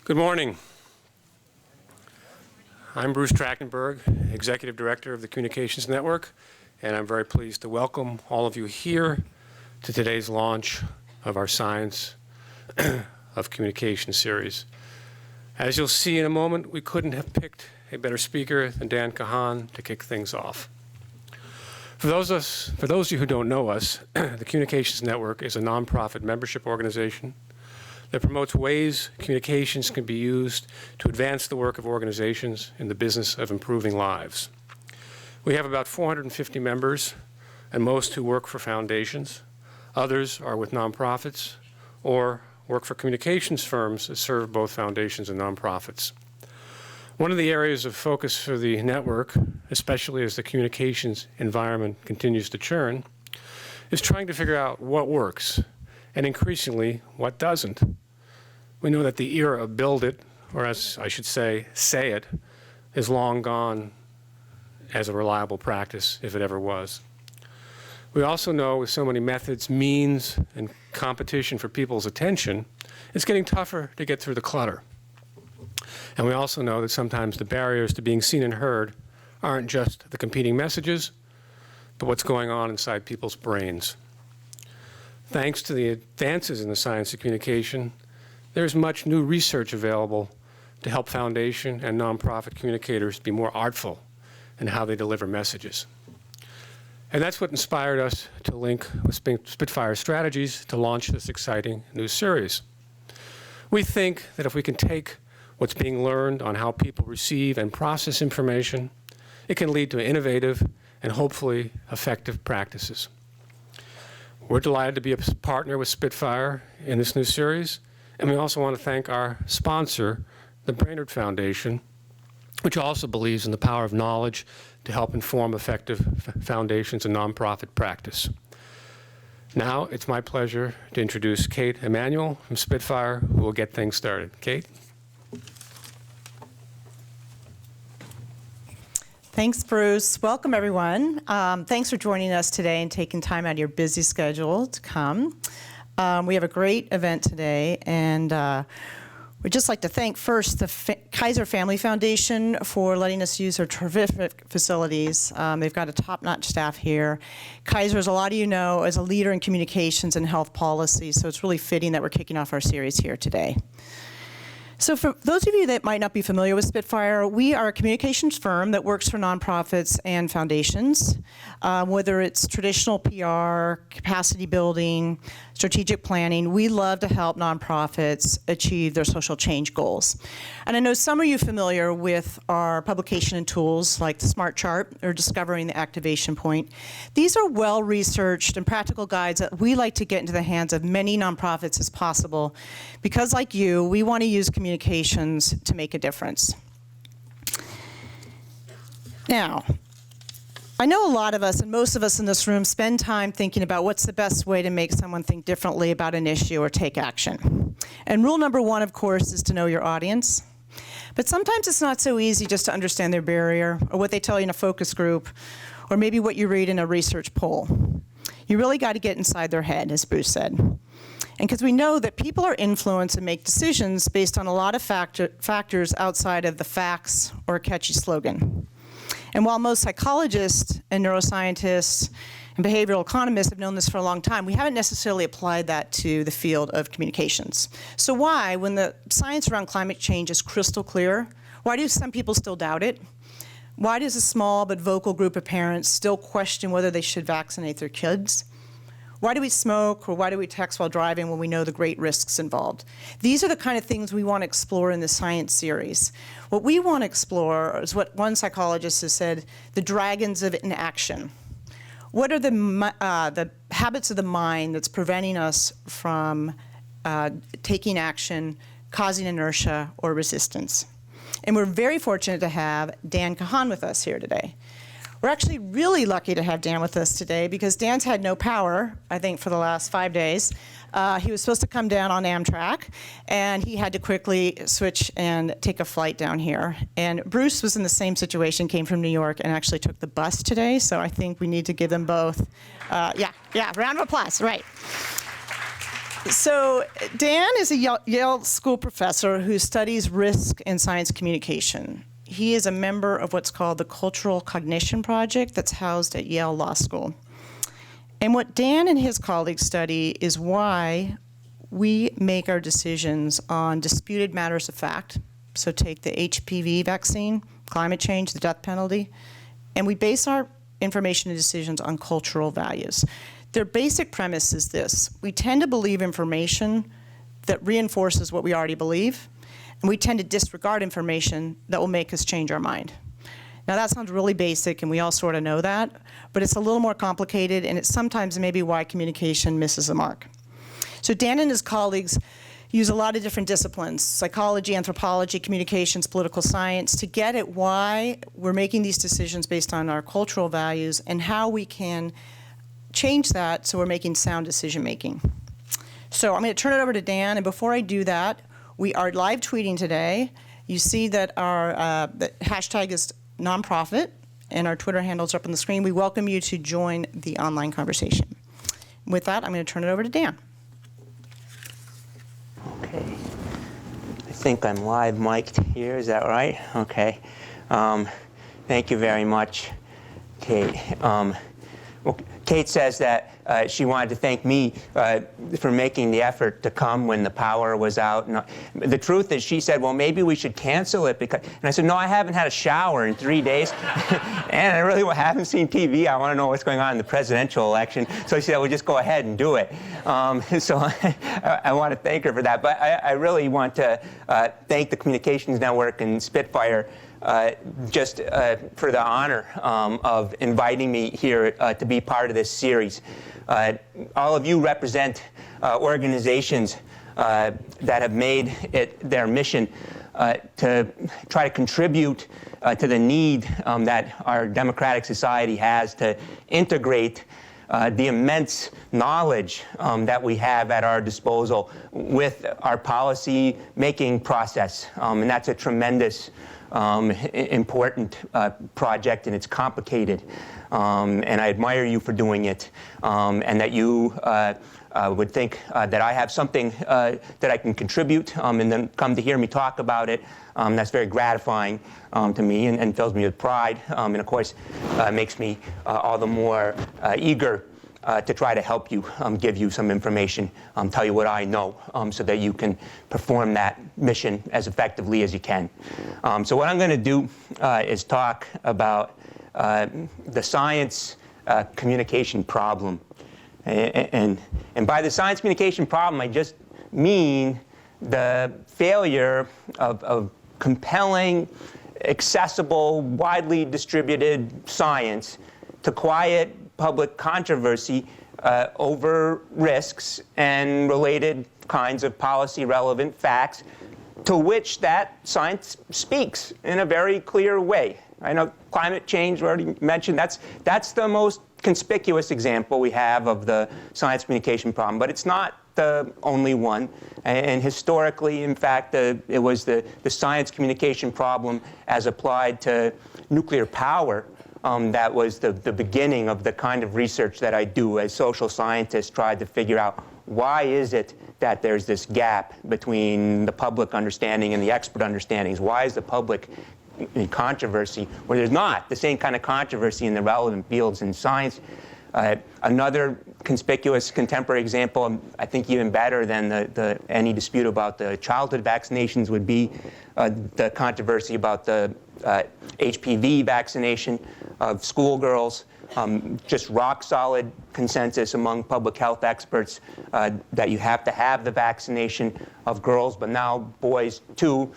Good morning. I'm Bruce Trachtenberg, Executive Director of the Communications Network, and I'm very pleased to welcome all of you here to today's launch of our Science of Communication series. As you'll see in a moment, we couldn't have picked a better speaker than Dan Kahan to kick things off. For those of you who don't know us, the Communications Network is a nonprofit membership organization that promotes ways communications can be used to advance the work of organizations in the business of improving lives. We have about 450 members, and most who work for foundations. Others are with nonprofits or work for communications firms that serve both foundations and nonprofits. One of the areas of focus for the network, especially as the communications environment continues to churn, is trying to figure out what works and increasingly what doesn't. We know that the era of build it, or as I should say it, is long gone as a reliable practice, if it ever was. We also know with so many methods, means, and competition for people's attention, it's getting tougher to get through the clutter. And we also know that sometimes the barriers to being seen and heard aren't just the competing messages, but what's going on inside people's brains. Thanks to the advances in the science of communication, there's much new research available to help foundation and nonprofit communicators be more artful in how they deliver messages. And that's what inspired us to link with Spitfire Strategies to launch this exciting new series. We think that if we can take what's being learned on how people receive and process information, it can lead to innovative and hopefully effective practices. We're delighted to be a partner with Spitfire in this new series, and we also want to thank our sponsor, the Brainerd Foundation, which also believes in the power of knowledge to help inform effective foundations and nonprofit practice. Now, it's my pleasure to introduce Kate Emanuel from Spitfire, who will get things started. Kate? Thanks, Bruce. Welcome, everyone. Thanks for joining us today and taking time out of your busy schedule to come. We have a great event today, and we'd just like to thank first the Kaiser Family Foundation for letting us use their terrific facilities. They've got a top-notch staff here. Kaiser, as a lot of you know, is a leader in communications and health policy, so it's really fitting that we're kicking off our series here today. So for those of you that might not be familiar with Spitfire, we are a communications firm that works for nonprofits and foundations, whether it's traditional PR, capacity building, strategic planning. We love to help nonprofits achieve their social change goals. And I know some of you are familiar with our publication and tools like the Smart Chart or Discovering the Activation Point. These are well-researched and practical guides that we like to get into the hands of many nonprofits as possible because, like you, we want to use communications to make a difference. Now, I know a lot of us, and most of us in this room, spend time thinking about what's the best way to make someone think differently about an issue or take action. And rule number one, of course, is to know your audience. But sometimes it's not so easy just to understand their barrier, or what they tell you in a focus group, or maybe what you read in a research poll. You really got to get inside their head, as Bruce said. And because we know that people are influenced and make decisions based on a lot of factors outside of the facts or a catchy slogan. And while most psychologists and neuroscientists and behavioral economists have known this for a long time, we haven't necessarily applied that to the field of communications. So why, when the science around climate change is crystal clear, why do some people still doubt it? Why does a small but vocal group of parents still question whether they should vaccinate their kids? Why do we smoke, or why do we text while driving when we know the great risks involved? These are the kind of things we want to explore in the science series. What we want to explore is what one psychologist has said, the dragons of inaction. What are the habits of the mind that's preventing us from taking action, causing inertia or resistance? And we're very fortunate to have Dan Kahan with us here today. We're actually really lucky to have Dan with us today because Dan's had no power, I think, for the last 5 days. He was supposed to come down on Amtrak, and he had to quickly switch and take a flight down here. And Bruce was in the same situation, came from New York, and actually took the bus today, so I think we need to give them both, round of applause, right. So Dan is a Yale School professor who studies risk in science communication. He is a member of what's called the Cultural Cognition Project that's housed at Yale Law School. And what Dan and his colleagues study is why we make our decisions on disputed matters of fact. So take the HPV vaccine, climate change, the death penalty, and we base our information and decisions on cultural values. Their basic premise is this: we tend to believe information that reinforces what we already believe, and we tend to disregard information that will make us change our mind. Now that sounds really basic, and we all sort of know that, but it's a little more complicated, and it's sometimes maybe why communication misses the mark. So Dan and his colleagues use a lot of different disciplines, psychology, anthropology, communications, political science, to get at why we're making these decisions based on our cultural values and how we can change that so we're making sound decision making. So I'm going to turn it over to Dan, and before I do that, we are live tweeting today. You see that our the hashtag is nonprofit, and our Twitter handles are up on the screen. We welcome you to join the online conversation. With that, I'm going to turn it over to Dan. Okay. I think I'm live mic'd here. Is that right? Okay. Thank you very much, Kate. Well, Kate says that she wanted to thank me for making the effort to come when the power was out. And the truth is, she said, well, maybe we should cancel it. And I said, no, I haven't had a shower in 3 days. And I really haven't seen TV. I want to know what's going on in the presidential election. So she said, well, just go ahead and do it. So I want to thank her for that. But I really want to thank the Communications Network and Spitfire just for the honor of inviting me here to be part of this series. All of you represent organizations that have made it their mission to try to contribute to the need that our democratic society has to integrate the immense knowledge that we have at our disposal with our policy-making process. And that's a tremendous important project, and it's complicated. And I admire you for doing it, and that you would think that I have something that I can contribute, and then come to hear me talk about it. That's very gratifying to me, and fills me with pride, and of course makes me all the more eager to try to help you, give you some information, tell you what I know, so that you can perform that mission as effectively as you can. So what I'm going to do is talk about the science communication problem. And by the science communication problem, I just mean the failure of compelling, accessible, widely distributed science to quiet public controversy over risks and related kinds of policy-relevant facts to which that science speaks in a very clear way. I know climate change, we already mentioned, that's the most conspicuous example we have of the science communication problem, but it's not the only one. And historically, in fact, it was the science communication problem as applied to nuclear power that was the beginning of the kind of research that I do as social scientists tried to figure out why is it that there's this gap between the public understanding and the expert understandings. Why is the public in controversy where there's not the same kind of controversy in the relevant fields in science? Another conspicuous contemporary example, I think even better than any dispute about the childhood vaccinations, would be the controversy about the HPV vaccination of schoolgirls. Just rock-solid consensus among public health experts that you have to have the vaccination of girls, but now boys too,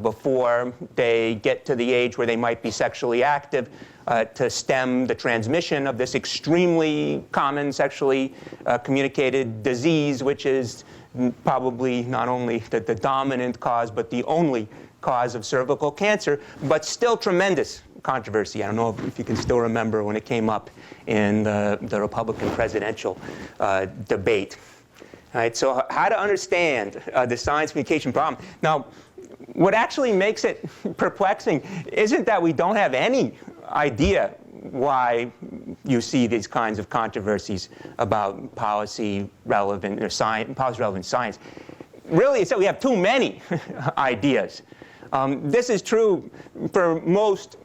before they get to the age where they might be sexually active, to stem the transmission of this extremely common sexually communicated disease, which is probably not only the dominant cause, but the only cause of cervical cancer, but still tremendous controversy. I don't know if you can still remember when it came up in the Republican presidential debate. All right, so how to understand the science communication problem. Now, what actually makes it perplexing isn't that we don't have any idea why you see these kinds of controversies about policy-relevant or policy-relevant science. Really, so we have too many ideas. This is true for most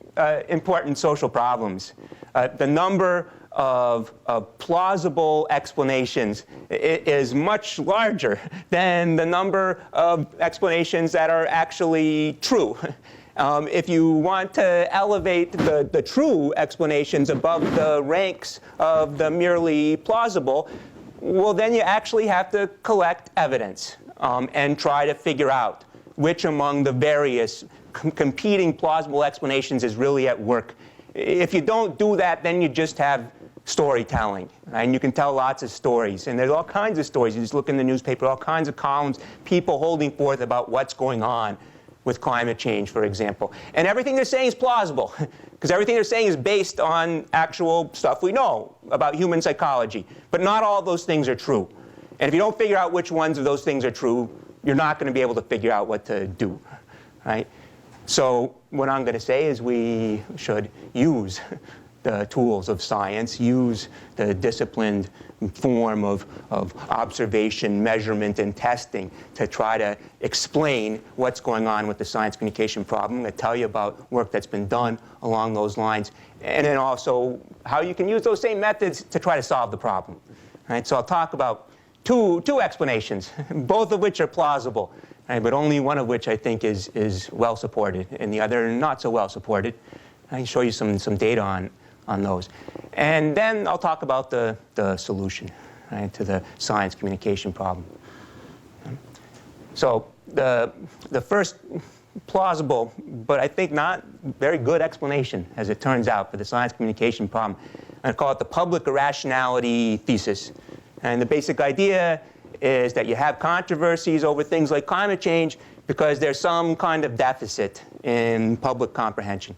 important social problems. The number of plausible explanations is much larger than the number of explanations that are actually true. If you want to elevate the true explanations above the ranks of the merely plausible, well, then you actually have to collect evidence and try to figure out which among the various competing plausible explanations is really at work. If you don't do that, then you just have storytelling, right? And you can tell lots of stories, and there's all kinds of stories. You just look in the newspaper, all kinds of columns, people holding forth about what's going on with climate change, for example. And everything they're saying is plausible, because everything they're saying is based on actual stuff we know about human psychology. But not all those things are true. And if you don't figure out which ones of those things are true, you're not going to be able to figure out what to do, right? So what I'm going to say is we should use the tools of science, use the disciplined form of observation, measurement, and testing to try to explain what's going on with the science communication problem. I'm going to tell you about work that's been done along those lines, and then also how you can use those same methods to try to solve the problem. Right? So I'll talk about two explanations, both of which are plausible, right? But only one of which I think is well supported, and the other not so well supported. I can show you some data on those. And then I'll talk about the solution, right, to the science communication problem. So the first plausible, but I think not very good explanation, as it turns out, for the science communication problem, I call it the public irrationality thesis. And the basic idea is that you have controversies over things like climate change because there's some kind of deficit in public comprehension.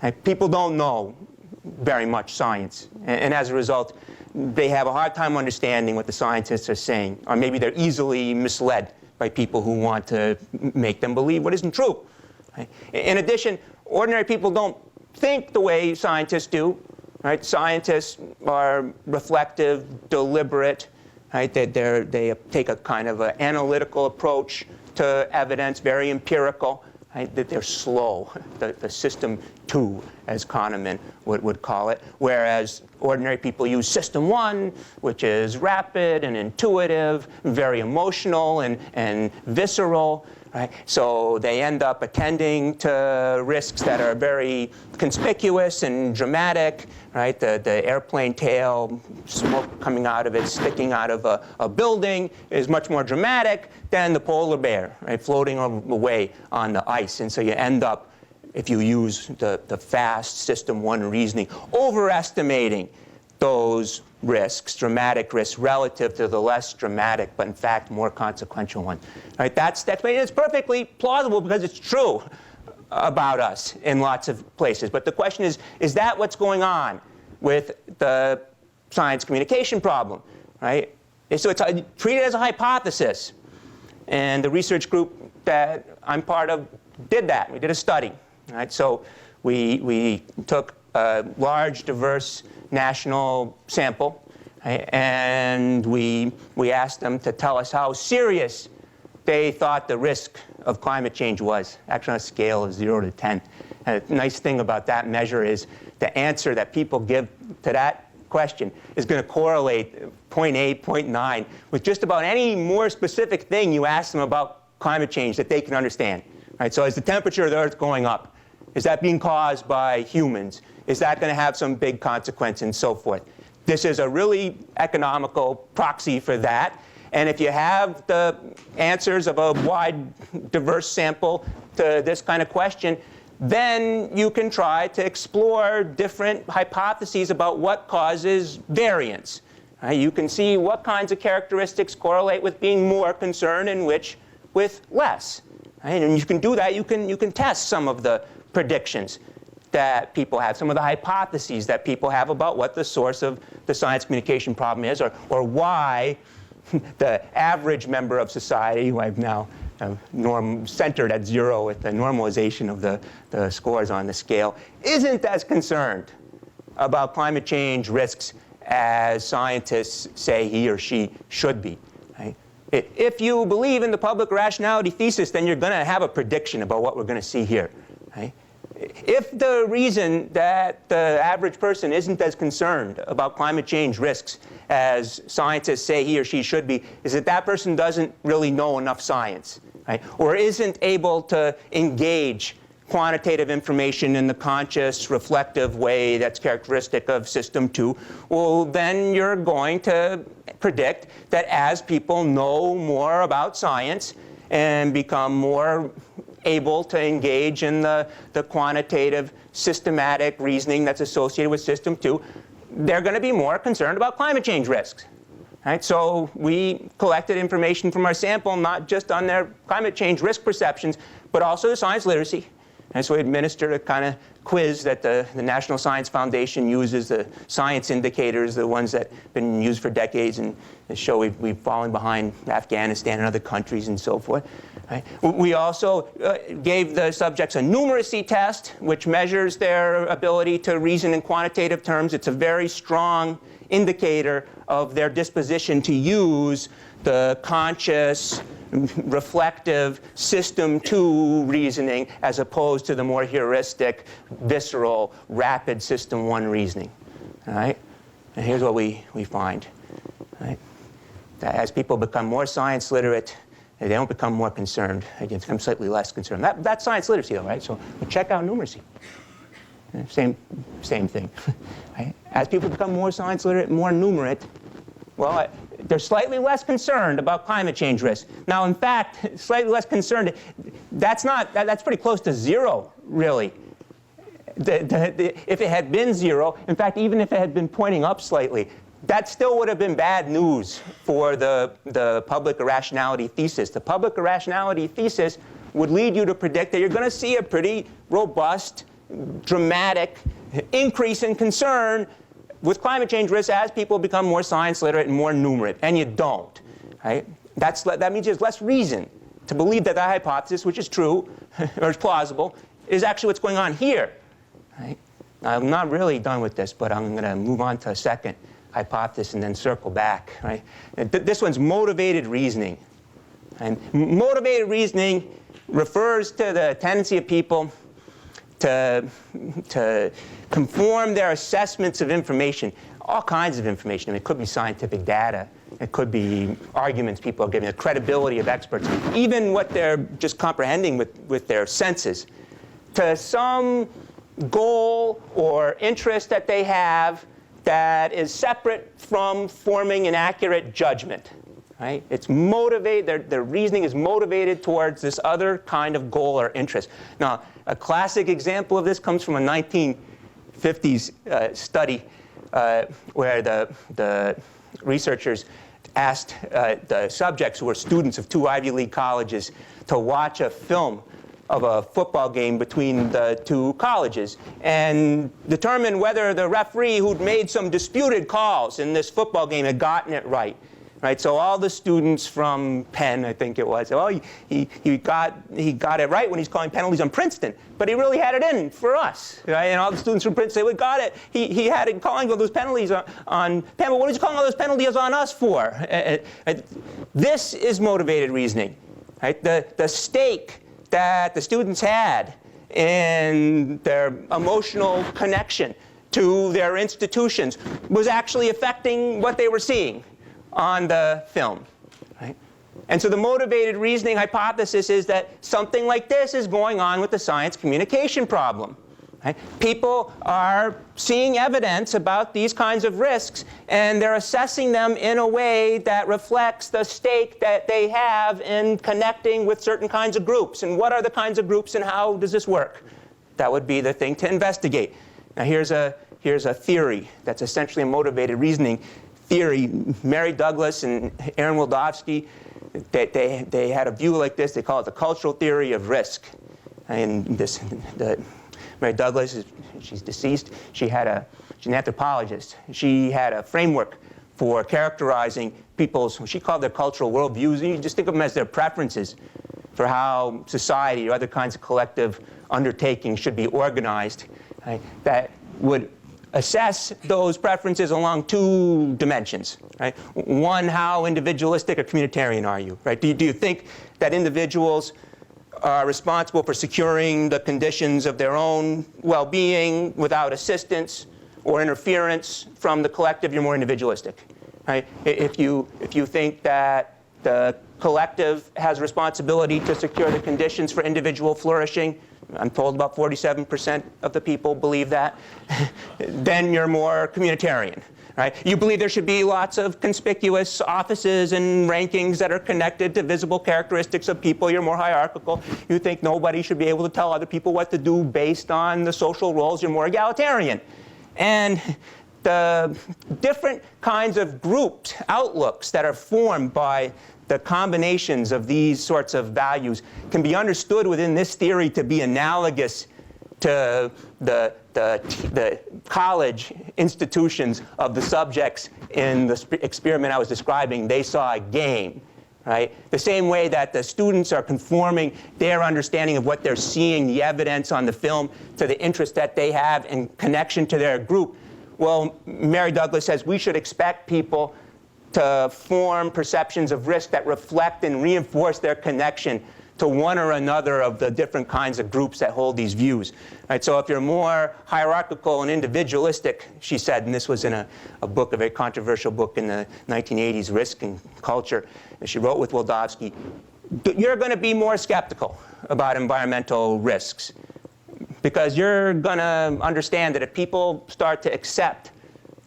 Right? People don't know very much science, and as a result, they have a hard time understanding what the scientists are saying, or maybe they're easily misled by people who want to make them believe what isn't true. Right? In addition, ordinary people don't think the way scientists do. Right? Scientists are reflective, deliberate. Right? They take a kind of an analytical approach to evidence, very empirical. Right? That they're slow, the system 2, as Kahneman would call it, whereas ordinary people use system 1, which is rapid and intuitive, very emotional and visceral. Right? So they end up attending to risks that are very conspicuous and dramatic. Right? The airplane tail, smoke coming out of it, sticking out of a building is much more dramatic than the polar bear, right, floating away on the ice. And so you end up, if you use the fast system 1 reasoning, overestimating those risks, dramatic risks, relative to the less dramatic, but in fact more consequential ones. Right? It's perfectly plausible because it's true about us in lots of places. But the question is that what's going on with the science communication problem? Right? And so it's treated as a hypothesis. And the research group that I'm part of did that. We did a study. Right? So we took a large, diverse national sample, right? And we asked them to tell us how serious they thought the risk of climate change was, actually on a scale of 0 to 10. And the nice thing about that measure is the answer that people give to that question is going to correlate 0.8, 0.9 with just about any more specific thing you ask them about climate change that they can understand. Right? So is the temperature of the Earth going up? Is that being caused by humans? Is that going to have some big consequence and so forth? This is a really economical proxy for that. And if you have the answers of a wide, diverse sample to this kind of question, then you can try to explore different hypotheses about what causes variance. Right? You can see what kinds of characteristics correlate with being more concerned and which with less. Right? And you can do that. You can test some of the predictions that people have, some of the hypotheses that people have about what the source of the science communication problem is, or why the average member of society, who I've now centered at 0 with the normalization of the scores on the scale, isn't as concerned about climate change risks as scientists say he or she should be. Right? If you believe in the public rationality thesis, then you're going to have a prediction about what we're going to see here. Right? If the reason that the average person isn't as concerned about climate change risks as scientists say he or she should be is that that person doesn't really know enough science, right? Or isn't able to engage quantitative information in the conscious, reflective way that's characteristic of System 2, well, then you're going to predict that as people know more about science and become more able to engage in the quantitative, systematic reasoning that's associated with System 2, they're going to be more concerned about climate change risks. Right? So we collected information from our sample, not just on their climate change risk perceptions, but also the science literacy. And so we administered a kind of quiz that the National Science Foundation uses, the science indicators, the ones that have been used for decades and show we've fallen behind Afghanistan and other countries and so forth. Right? We also gave the subjects a numeracy test, which measures their ability to reason in quantitative terms. It's a very strong indicator of their disposition to use the conscious, reflective System 2 reasoning as opposed to the more heuristic, visceral, rapid System 1 reasoning. All right? And here's what we find. Right? That as people become more science literate, they don't become more concerned. They become slightly less concerned. That's science literacy, though, right? So we check out numeracy. Same thing. Right? As people become more science literate, more numerate, well, they're slightly less concerned about climate change risk. Now, in fact, slightly less concerned, that's pretty close to zero, really. If it had been zero, in fact, even if it had been pointing up slightly, that still would have been bad news for the public irrationality thesis. The public irrationality thesis would lead you to predict that you're going to see a pretty robust, dramatic increase in concern with climate change risks as people become more science literate and more numerate, and you don't. Right? That means there's less reason to believe that hypothesis, which is true or is plausible, is actually what's going on here. Right? I'm not really done with this, but I'm going to move on to a second hypothesis and then circle back. Right? This one's motivated reasoning. And motivated reasoning refers to the tendency of people to conform their assessments of information, all kinds of information. I mean, it could be scientific data. It could be arguments people are giving, the credibility of experts, even what they're just comprehending with their senses, to some goal or interest that they have that is separate from forming an accurate judgment. Right? It's motivated, their reasoning is motivated towards this other kind of goal or interest. Now, a classic example of this comes from a 1950s study where the researchers asked the subjects, who were students of 2 Ivy League colleges, to watch a film of a football game between the 2 colleges and determine whether the referee who'd made some disputed calls in this football game had gotten it right. Right, so all the students from Penn, I think it was, oh, he got it right when he's calling penalties on Princeton, but he really had it in for us, right? And all the students from Princeton say, we got it. He had it calling all those penalties on Penn, but what is he calling all those penalties on us for? This is motivated reasoning, right? The stake that the students had in their emotional connection to their institutions was actually affecting what they were seeing on the film. Right? And so the motivated reasoning hypothesis is that something like this is going on with the science communication problem. Right? People are seeing evidence about these kinds of risks, and they're assessing them in a way that reflects the stake that they have in connecting with certain kinds of groups. And what are the kinds of groups, and how does this work? That would be the thing to investigate. Now here's a theory that's essentially a motivated reasoning theory. Mary Douglas and Aaron Wildavsky, they had a view like this. They call it the cultural theory of risk. And Mary Douglas, she's deceased. She's an anthropologist. She had a framework for characterizing people's, what she called their cultural worldviews. And you just think of them as their preferences for how society or other kinds of collective undertakings should be organized, right? That would assess those preferences along two dimensions, right? One, how individualistic or communitarian are you, right? Do you think that individuals are responsible for securing the conditions of their own well-being without assistance or interference from the collective? You're more individualistic, right? If you think that the collective has responsibility to secure the conditions for individual flourishing, I'm told about 47% of the people believe that, then you're more communitarian, right? You believe there should be lots of conspicuous offices and rankings that are connected to visible characteristics of people. You're more hierarchical. You think nobody should be able to tell other people what to do based on the social roles. You're more egalitarian. And the different kinds of grouped outlooks that are formed by the combinations of these sorts of values can be understood within this theory to be analogous to the college institutions of the subjects in the experiment I was describing. They saw a game, right? The same way that the students are conforming their understanding of what they're seeing, the evidence on the film, to the interest that they have in connection to their group. Well, Mary Douglas says we should expect people to form perceptions of risk that reflect and reinforce their connection to one or another of the different kinds of groups that hold these views. Right? So if you're more hierarchical and individualistic, she said, and this was in a book, a very controversial book in the 1980s, Risk and Culture, that she wrote with Wildavsky, you're going to be more skeptical about environmental risks, because you're going to understand that if people start to accept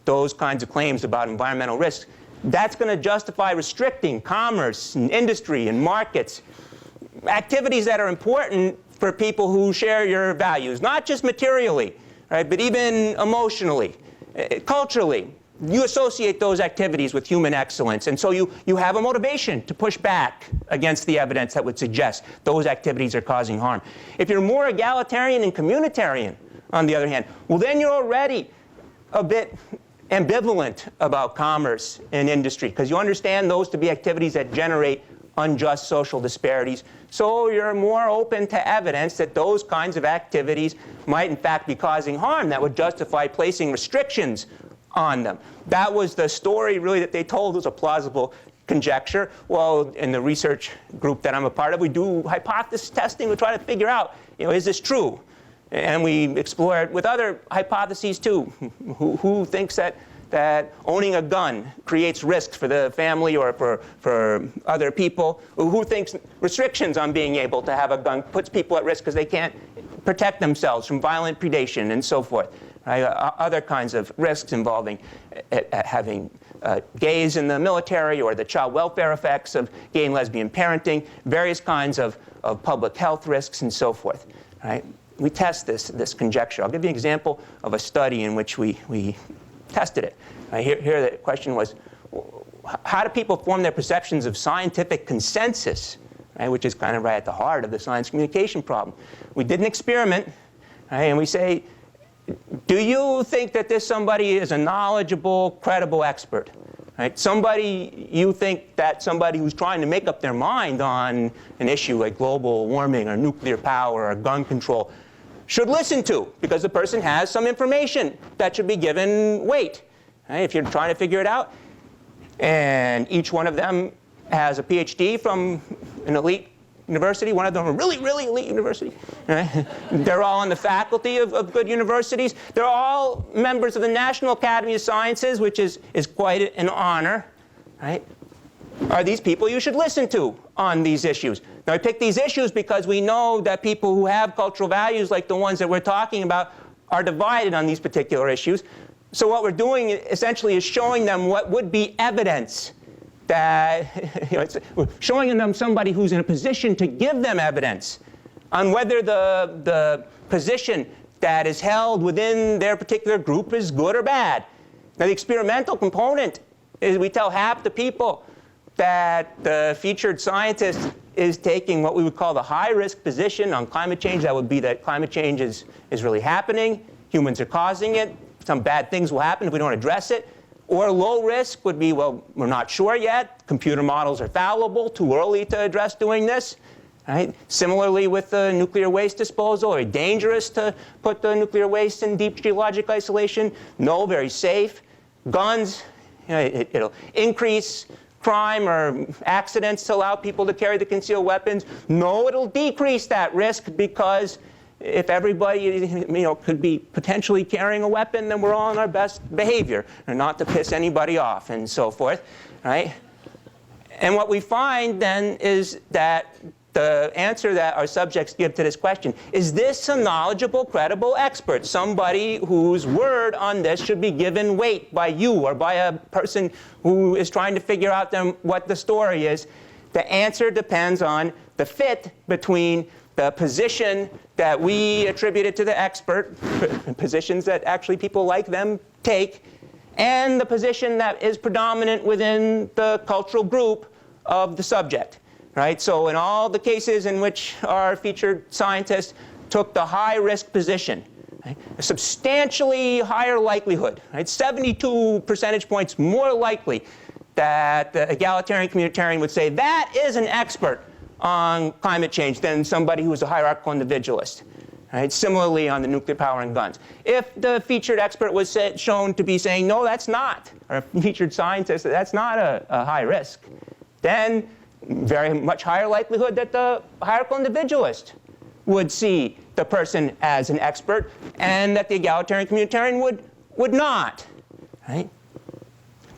those kinds of claims about environmental risks, that's going to justify restricting commerce and industry and markets, activities that are important for people who share your values, not just materially, right, but even emotionally, culturally. You associate those activities with human excellence, and so you have a motivation to push back against the evidence that would suggest those activities are causing harm. If you're more egalitarian and communitarian, on the other hand, well, then you're already a bit ambivalent about commerce and industry, because you understand those to be activities that generate unjust social disparities. So you're more open to evidence that those kinds of activities might in fact be causing harm that would justify placing restrictions on them. That was the story really that they told. It was a plausible conjecture. Well, in the research group that I'm a part of, we do hypothesis testing. We try to figure out, is this true? And we explore it with other hypotheses too. Who thinks that owning a gun creates risks for the family or for other people? Who thinks restrictions on being able to have a gun puts people at risk because they can't protect themselves from violent predation and so forth? Right? Other kinds of risks involving having gays in the military, or the child welfare effects of gay and lesbian parenting, various kinds of public health risks and so forth. Right? We test this conjecture. I'll give you an example of a study in which we tested it. Here the question was, how do people form their perceptions of scientific consensus, right, which is kind of right at the heart of the science communication problem? We did an experiment, right, and we say, do you think that this somebody is a knowledgeable, credible expert? Right? You think that somebody who's trying to make up their mind on an issue like global warming or nuclear power or gun control should listen to, because the person has some information that should be given weight, right, if you're trying to figure it out. And each one of them has a PhD from an elite university. One of them a really, really elite university. Right? They're all on the faculty of good universities. They're all members of the National Academy of Sciences, which is quite an honor. Right? Are these people you should listen to on these issues? Now, I pick these issues because we know that people who have cultural values like the ones that we're talking about are divided on these particular issues. So what we're doing essentially is showing them what would be evidence that, we're showing them somebody who's in a position to give them evidence on whether the position that is held within their particular group is good or bad. Now, the experimental component is we tell half the people that the featured scientist is taking what we would call the high-risk position on climate change. That would be that climate change is really happening, humans are causing it, some bad things will happen if we don't address it. Or low risk would be, well, we're not sure yet, computer models are fallible, too early to address doing this. Right? Similarly with the nuclear waste disposal, are dangerous to put the nuclear waste in deep geologic isolation? No, very safe. Guns, it'll increase crime or accidents to allow people to carry the concealed weapons. No, it'll decrease that risk, because if everybody could be potentially carrying a weapon, then we're all in our best behavior, and not to piss anybody off and so forth. Right? And what we find then is that the answer that our subjects give to this question, is this a knowledgeable, credible expert? Somebody whose word on this should be given weight by you or by a person who is trying to figure out what the story is. The answer depends on the fit between the position that we attributed to the expert, positions that actually people like them take, and the position that is predominant within the cultural group of the subject. Right? So in all the cases in which our featured scientists took the high-risk position, right, a substantially higher likelihood, right, 72 percentage points more likely that the egalitarian communitarian would say that is an expert on climate change than somebody who is a hierarchical individualist. Right? Similarly on the nuclear power and guns. If the featured expert was shown to be saying, no, that's not, or a featured scientist, that's not a high risk, then very much higher likelihood that the hierarchical individualist would see the person as an expert, and that the egalitarian communitarian would not. Right?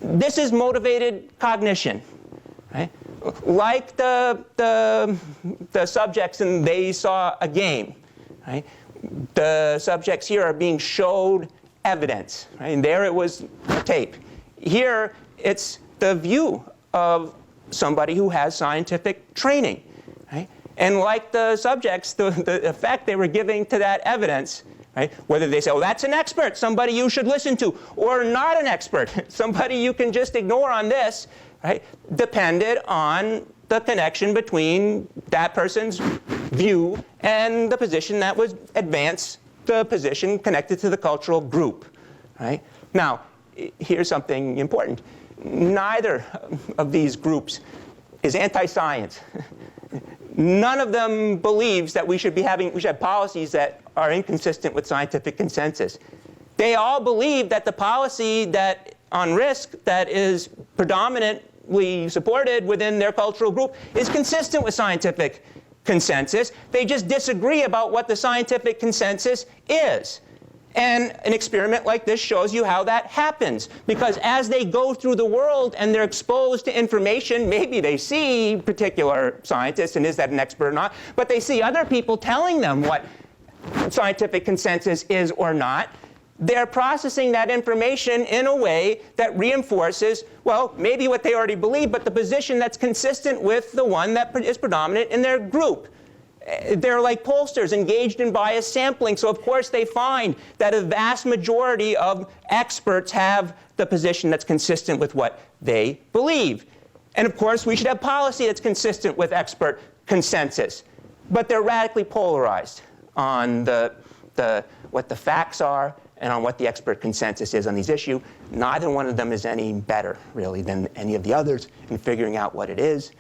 This is motivated cognition. Right? Like the subjects and they saw a game. Right? The subjects here are being showed evidence. Right? And there it was tape. Here it's the view of somebody who has scientific training. Right? And like the subjects, the effect they were giving to that evidence, right? Whether they say, oh, that's an expert, somebody you should listen to, or not an expert, somebody you can just ignore on this, right? Depended on the connection between that person's view and the position that would advance the position connected to the cultural group. Right? Now, here's something important. Neither of these groups is anti-science. None of them believes that we should have policies that are inconsistent with scientific consensus. They all believe that the policy that on risk that is predominantly supported within their cultural group is consistent with scientific consensus. They just disagree about what the scientific consensus is. And an experiment like this shows you how that happens. Because as they go through the world and they're exposed to information, maybe they see particular scientists, and is that an expert or not, but they see other people telling them what scientific consensus is or not. They're processing that information in a way that reinforces, well, maybe what they already believe, but the position that's consistent with the one that is predominant in their group. They're like pollsters engaged in biased sampling, so of course they find that a vast majority of experts have the position that's consistent with what they believe. And of course we should have policy that's consistent with expert consensus. But they're radically polarized on what the facts are and on what the expert consensus is on these issues. Neither one of them is any better, really, than any of the others in figuring out what it is.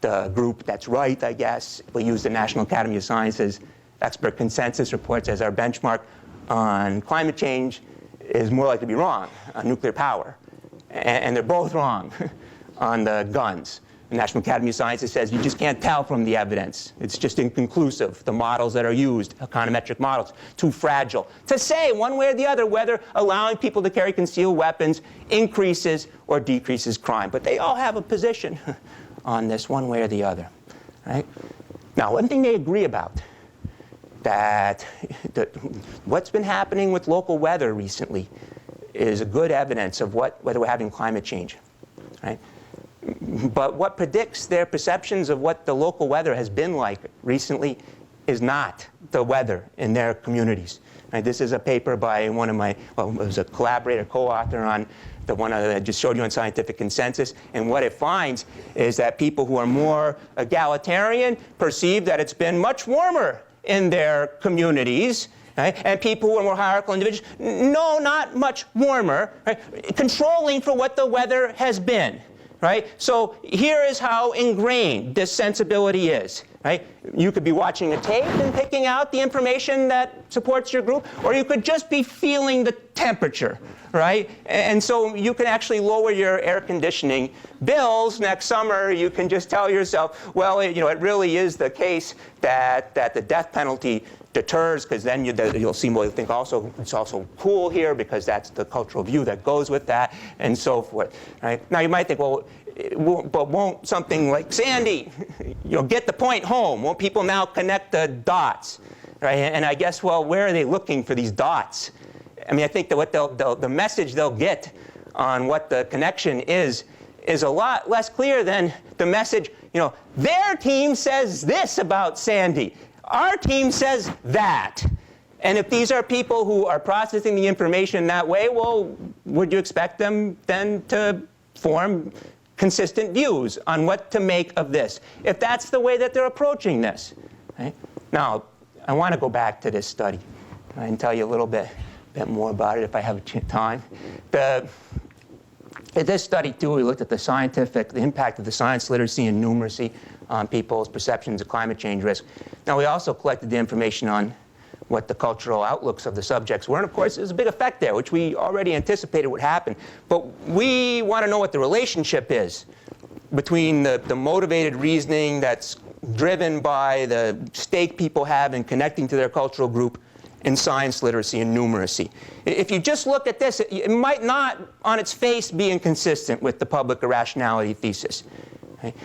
The group that's right, I guess, will use the National Academy of Sciences expert consensus reports as our benchmark on climate change is more likely to be wrong on nuclear power. And they're both wrong on the guns. The National Academy of Sciences says you just can't tell from the evidence. It's just inconclusive. The models that are used, econometric models, too fragile to say one way or the other whether allowing people to carry concealed weapons increases or decreases crime. But they all have a position on this one way or the other. Right? Now, one thing they agree about, that what's been happening with local weather recently is a good evidence of whether we're having climate change. Right? But what predicts their perceptions of what the local weather has been like recently is not the weather in their communities. Right? This is a paper by one of my, well, it was a collaborator, co-author on the one I just showed you on scientific consensus. And what it finds is that people who are more egalitarian perceive that it's been much warmer in their communities. Right? And people who are more hierarchical individuals, no, not much warmer. Right? Controlling for what the weather has been. Right? So here is how ingrained this sensibility is. right? You could be watching a tape and picking out the information that supports your group, or you could just be feeling the temperature, right? And so you can actually lower your air conditioning bills next summer. You can just tell yourself, well, it really is the case that the death penalty deters, because then you'll see more. You'll think also it's also cool here because that's the cultural view that goes with that, and so forth. Right? Now you might think, well, but won't something like Sandy, get the point home? Won't people now connect the dots? Right? And I guess, well, where are they looking for these dots? I mean, I think that what the message they'll get on what the connection is a lot less clear than the message. Their team says this about Sandy. Our team says that. And if these are people who are processing the information that way, well, would you expect them then to form consistent views on what to make of this, if that's the way that they're approaching this? Right? Now, I want to go back to this study and tell you a little bit more about it if I have time. In this study, too, we looked at the impact of the science literacy and numeracy on people's perceptions of climate change risk. Now, we also collected the information on what the cultural outlooks of the subjects were. And, of course, there's a big effect there, which we already anticipated would happen. But we want to know what the relationship is between the motivated reasoning that's driven by the stake people have in connecting to their cultural group and science literacy and numeracy. If you just look at this, it might not, on its face, be inconsistent with the public irrationality thesis.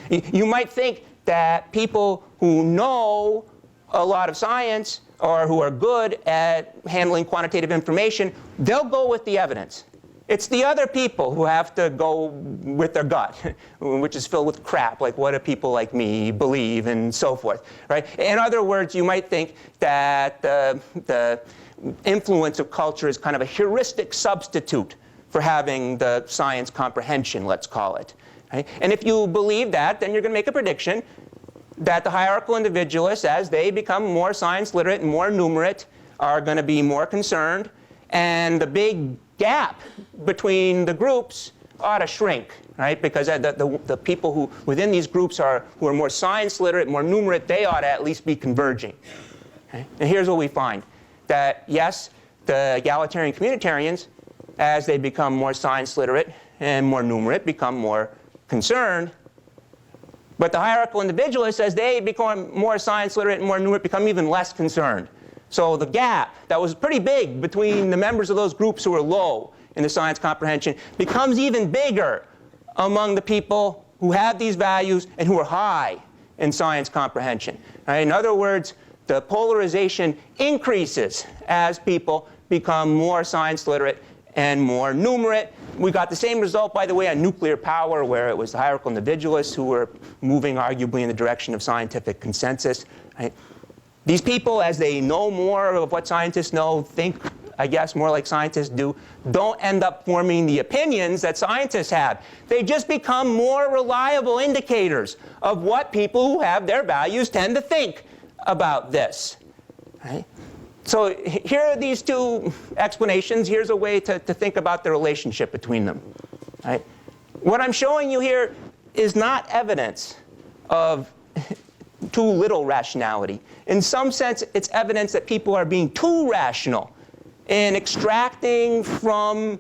You might think that people who know a lot of science or who are good at handling quantitative information, they'll go with the evidence. It's the other people who have to go with their gut, which is filled with crap, like what do people like me believe and so forth, right? In other words, you might think that the influence of culture is kind of a heuristic substitute for having the science comprehension, let's call it. Right? And if you believe that, then you're going to make a prediction that the hierarchical individualists, as they become more science literate and more numerate, are going to be more concerned, and the big gap between the groups ought to shrink, right? Because the people who within these groups who are more science literate, more numerate, they ought to at least be converging. Okay? And here's what we find: that yes, the egalitarian communitarians, as they become more science literate and more numerate, become more concerned. But the hierarchical individualists, as they become more science literate and more numerate, become even less concerned. So the gap that was pretty big between the members of those groups who are low in the science comprehension becomes even bigger among the people who have these values and who are high in science comprehension. Right? In other words, the polarization increases as people become more science literate and more numerate. We got the same result, by the way, on nuclear power, where it was the hierarchical individualists who were moving arguably in the direction of scientific consensus. Right? These people, as they know more of what scientists know, think, I guess, more like scientists do, don't end up forming the opinions that scientists have. They just become more reliable indicators of what people who have their values tend to think about this. Right? So here are these two explanations. Here's a way to think about the relationship between them. Right? What I'm showing you here is not evidence of too little rationality. In some sense, it's evidence that people are being too rational in extracting from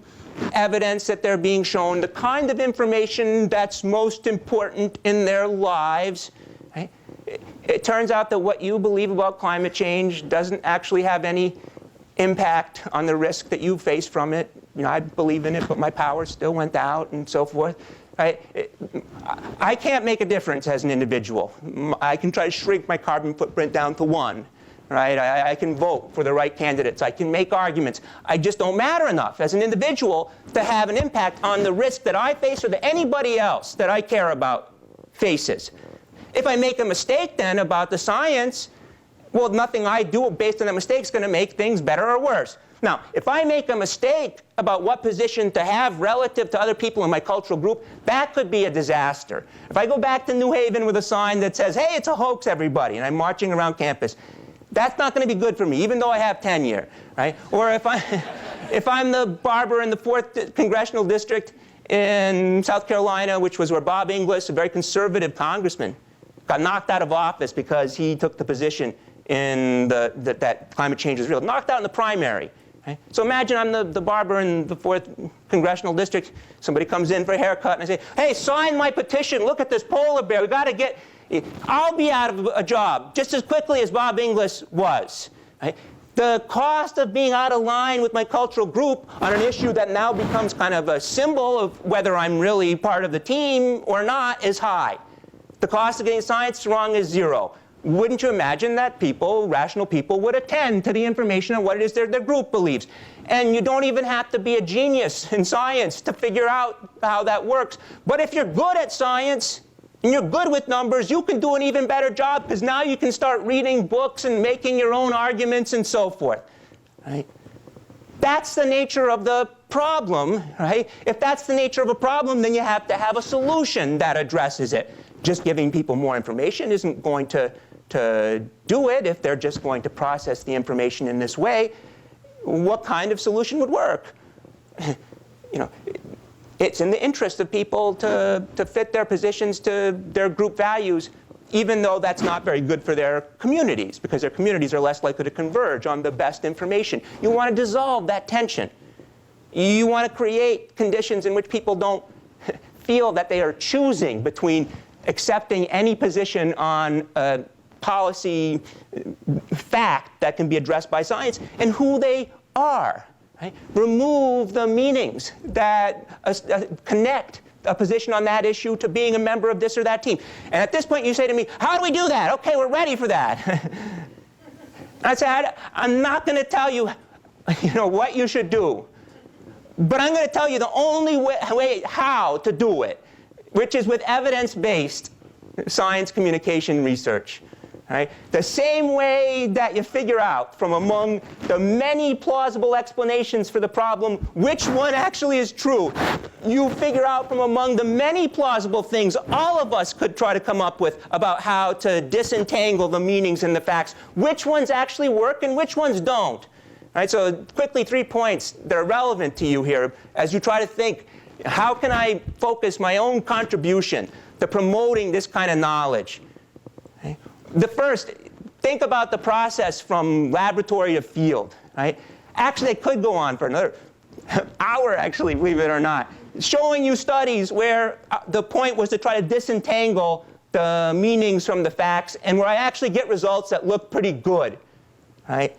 evidence that they're being shown the kind of information that's most important in their lives. Right? It turns out that what you believe about climate change doesn't actually have any impact on the risk that you face from it. I believe in it, but my power still went out and so forth. Right? I can't make a difference as an individual. I can try to shrink my carbon footprint down to 1. Right? I can vote for the right candidates. I can make arguments. I just don't matter enough as an individual to have an impact on the risk that I face or that anybody else that I care about faces. If I make a mistake then about the science, well, nothing I do based on that mistake is going to make things better or worse. Now, if I make a mistake about what position to have relative to other people in my cultural group, that could be a disaster. If I go back to New Haven with a sign that says, hey, it's a hoax, everybody, and I'm marching around campus, that's not going to be good for me, even though I have tenure. Right? Or if I'm the barber in the 4th Congressional District in South Carolina, which was where Bob Inglis, a very conservative congressman, got knocked out of office because he took the position in that climate change is real. Knocked out in the primary. Right? So imagine I'm the barber in the 4th Congressional District. Somebody comes in for a haircut, and I say, hey, sign my petition. Look at this polar bear. We got to get, I'll be out of a job just as quickly as Bob Inglis was. Right? The cost of being out of line with my cultural group on an issue that now becomes kind of a symbol of whether I'm really part of the team or not is high. The cost of getting science wrong is 0. Wouldn't you imagine that people, rational people, would attend to the information on what it is their group believes? And you don't even have to be a genius in science to figure out how that works. But if you're good at science, and you're good with numbers, you can do an even better job, because now you can start reading books and making your own arguments and so forth. Right? That's the nature of the problem. Right? If that's the nature of a problem, then you have to have a solution that addresses it. Just giving people more information isn't going to do it if they're just going to process the information in this way. What kind of solution would work? It's in the interest of people to fit their positions to their group values, even though that's not very good for their communities, because their communities are less likely to converge on the best information. You want to dissolve that tension. You want to create conditions in which people don't feel that they are choosing between accepting any position on a policy fact that can be addressed by science and who they are. Right? Remove the meanings that connect a position on that issue to being a member of this or that team. And at this point you say to me, how do we do that? Okay, we're ready for that. I say, I'm not going to tell you, what you should do. But I'm going to tell you the only way how to do it, which is with evidence-based science communication research. Right? The same way that you figure out from among the many plausible explanations for the problem which one actually is true, you figure out from among the many plausible things all of us could try to come up with about how to disentangle the meanings and the facts, which ones actually work and which ones don't. Right? So quickly, 3 points that are relevant to you here as you try to think, how can I focus my own contribution to promoting this kind of knowledge? Okay? The first, think about the process from laboratory to field. Right? Actually, it could go on for another hour, actually, believe it or not, showing you studies where the point was to try to disentangle the meanings from the facts, and where I actually get results that look pretty good. Right?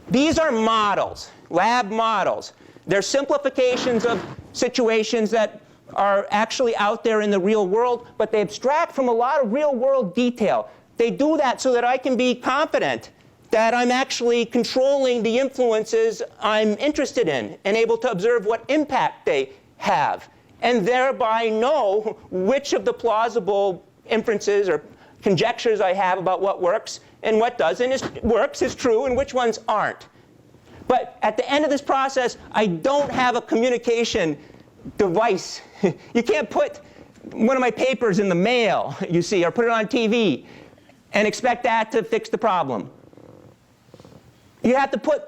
These are models, lab models. They're simplifications of situations that are actually out there in the real world, but they abstract from a lot of real world detail. They do that so that I can be confident that I'm actually controlling the influences I'm interested in and able to observe what impact they have, and thereby know which of the plausible inferences or conjectures I have about what works and what doesn't works is true and which ones aren't. But at the end of this process, I don't have a communication device. You can't put one of my papers in the mail, you see, or put it on TV and expect that to fix the problem. You have to put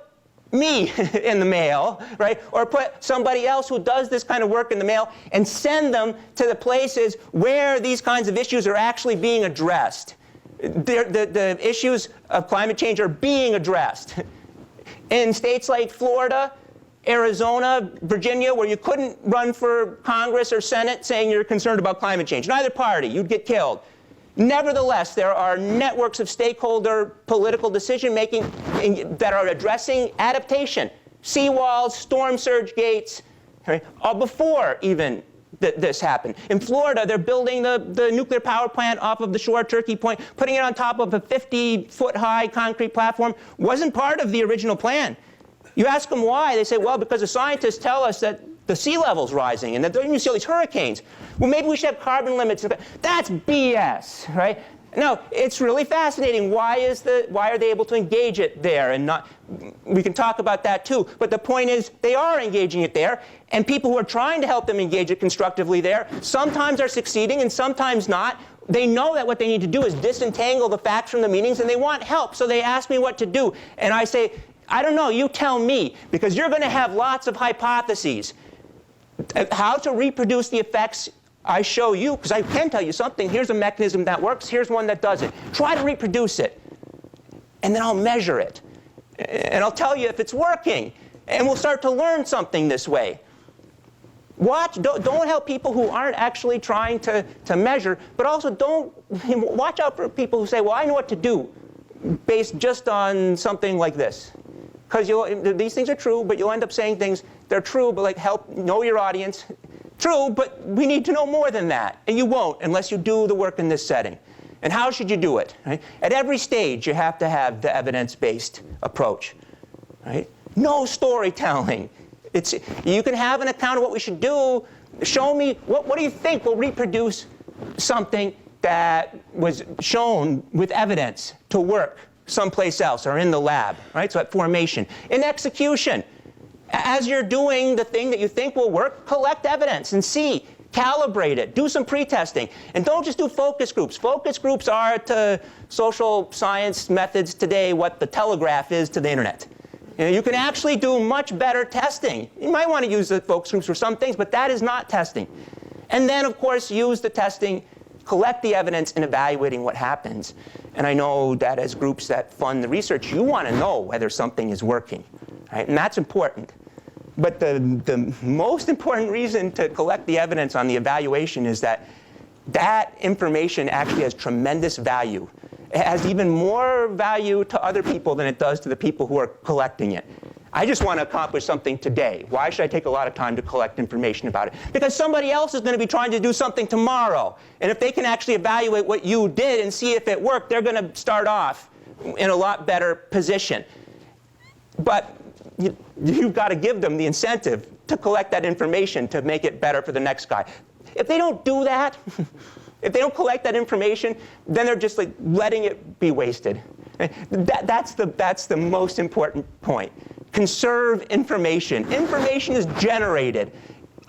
me in the mail, right? Or put somebody else who does this kind of work in the mail and send them to the places where these kinds of issues are actually being addressed. The issues of climate change are being addressed. In states like Florida, Arizona, Virginia, where you couldn't run for Congress or Senate saying you're concerned about climate change. Neither party, you'd get killed. Nevertheless, there are networks of stakeholder political decision-making that are addressing adaptation. Seawalls, storm surge gates, right, before even this happened. In Florida, they're building the nuclear power plant off of the shore of Turkey Point, putting it on top of a 50-foot-high concrete platform. Wasn't part of the original plan. You ask them why, they say, well, because the scientists tell us that the sea level's rising and that you see all these hurricanes. Well, maybe we should have carbon limits. That's BS, right? No, it's really fascinating. Why are they able to engage it there and not? We can talk about that too. But the point is, they are engaging it there, and people who are trying to help them engage it constructively there sometimes are succeeding and sometimes not. They know that what they need to do is disentangle the facts from the meanings, and they want help. So they ask me what to do, and I say, I don't know. You tell me, because you're going to have lots of hypotheses. How to reproduce the effects I show you, because I can tell you something, here's a mechanism that works, here's one that doesn't. Try to reproduce it. And then I'll measure it. And I'll tell you if it's working. And we'll start to learn something this way. Don't help people who aren't actually trying to measure, but also watch out for people who say, well, I know what to do, based just on something like this. Because these things are true, but you'll end up saying things, they're true, but like help know your audience. True, but we need to know more than that. And you won't unless you do the work in this setting. And how should you do it? Right? At every stage, you have to have the evidence-based approach. Right? No storytelling. You can have an account of what we should do. Show me, what do you think will reproduce something that was shown with evidence to work someplace else or in the lab, right? So at formation. In execution, as you're doing the thing that you think will work, collect evidence and see, calibrate it, do some pre-testing. And don't just do focus groups. Focus groups are to social science methods today what the telegraph is to the internet. You can actually do much better testing. You might want to use the focus groups for some things, but that is not testing. And then, of course, use the testing, collect the evidence in evaluating what happens. And I know that as groups that fund the research, you want to know whether something is working. Right? And that's important. But the most important reason to collect the evidence on the evaluation is that that information actually has tremendous value. It has even more value to other people than it does to the people who are collecting it. I just want to accomplish something today. Why should I take a lot of time to collect information about it? Because somebody else is going to be trying to do something tomorrow. And if they can actually evaluate what you did and see if it worked, they're going to start off in a lot better position. But you've got to give them the incentive to collect that information to make it better for the next guy. If they don't do that, if they don't collect that information, then they're just like letting it be wasted. That's the most important point. Conserve information. Information is generated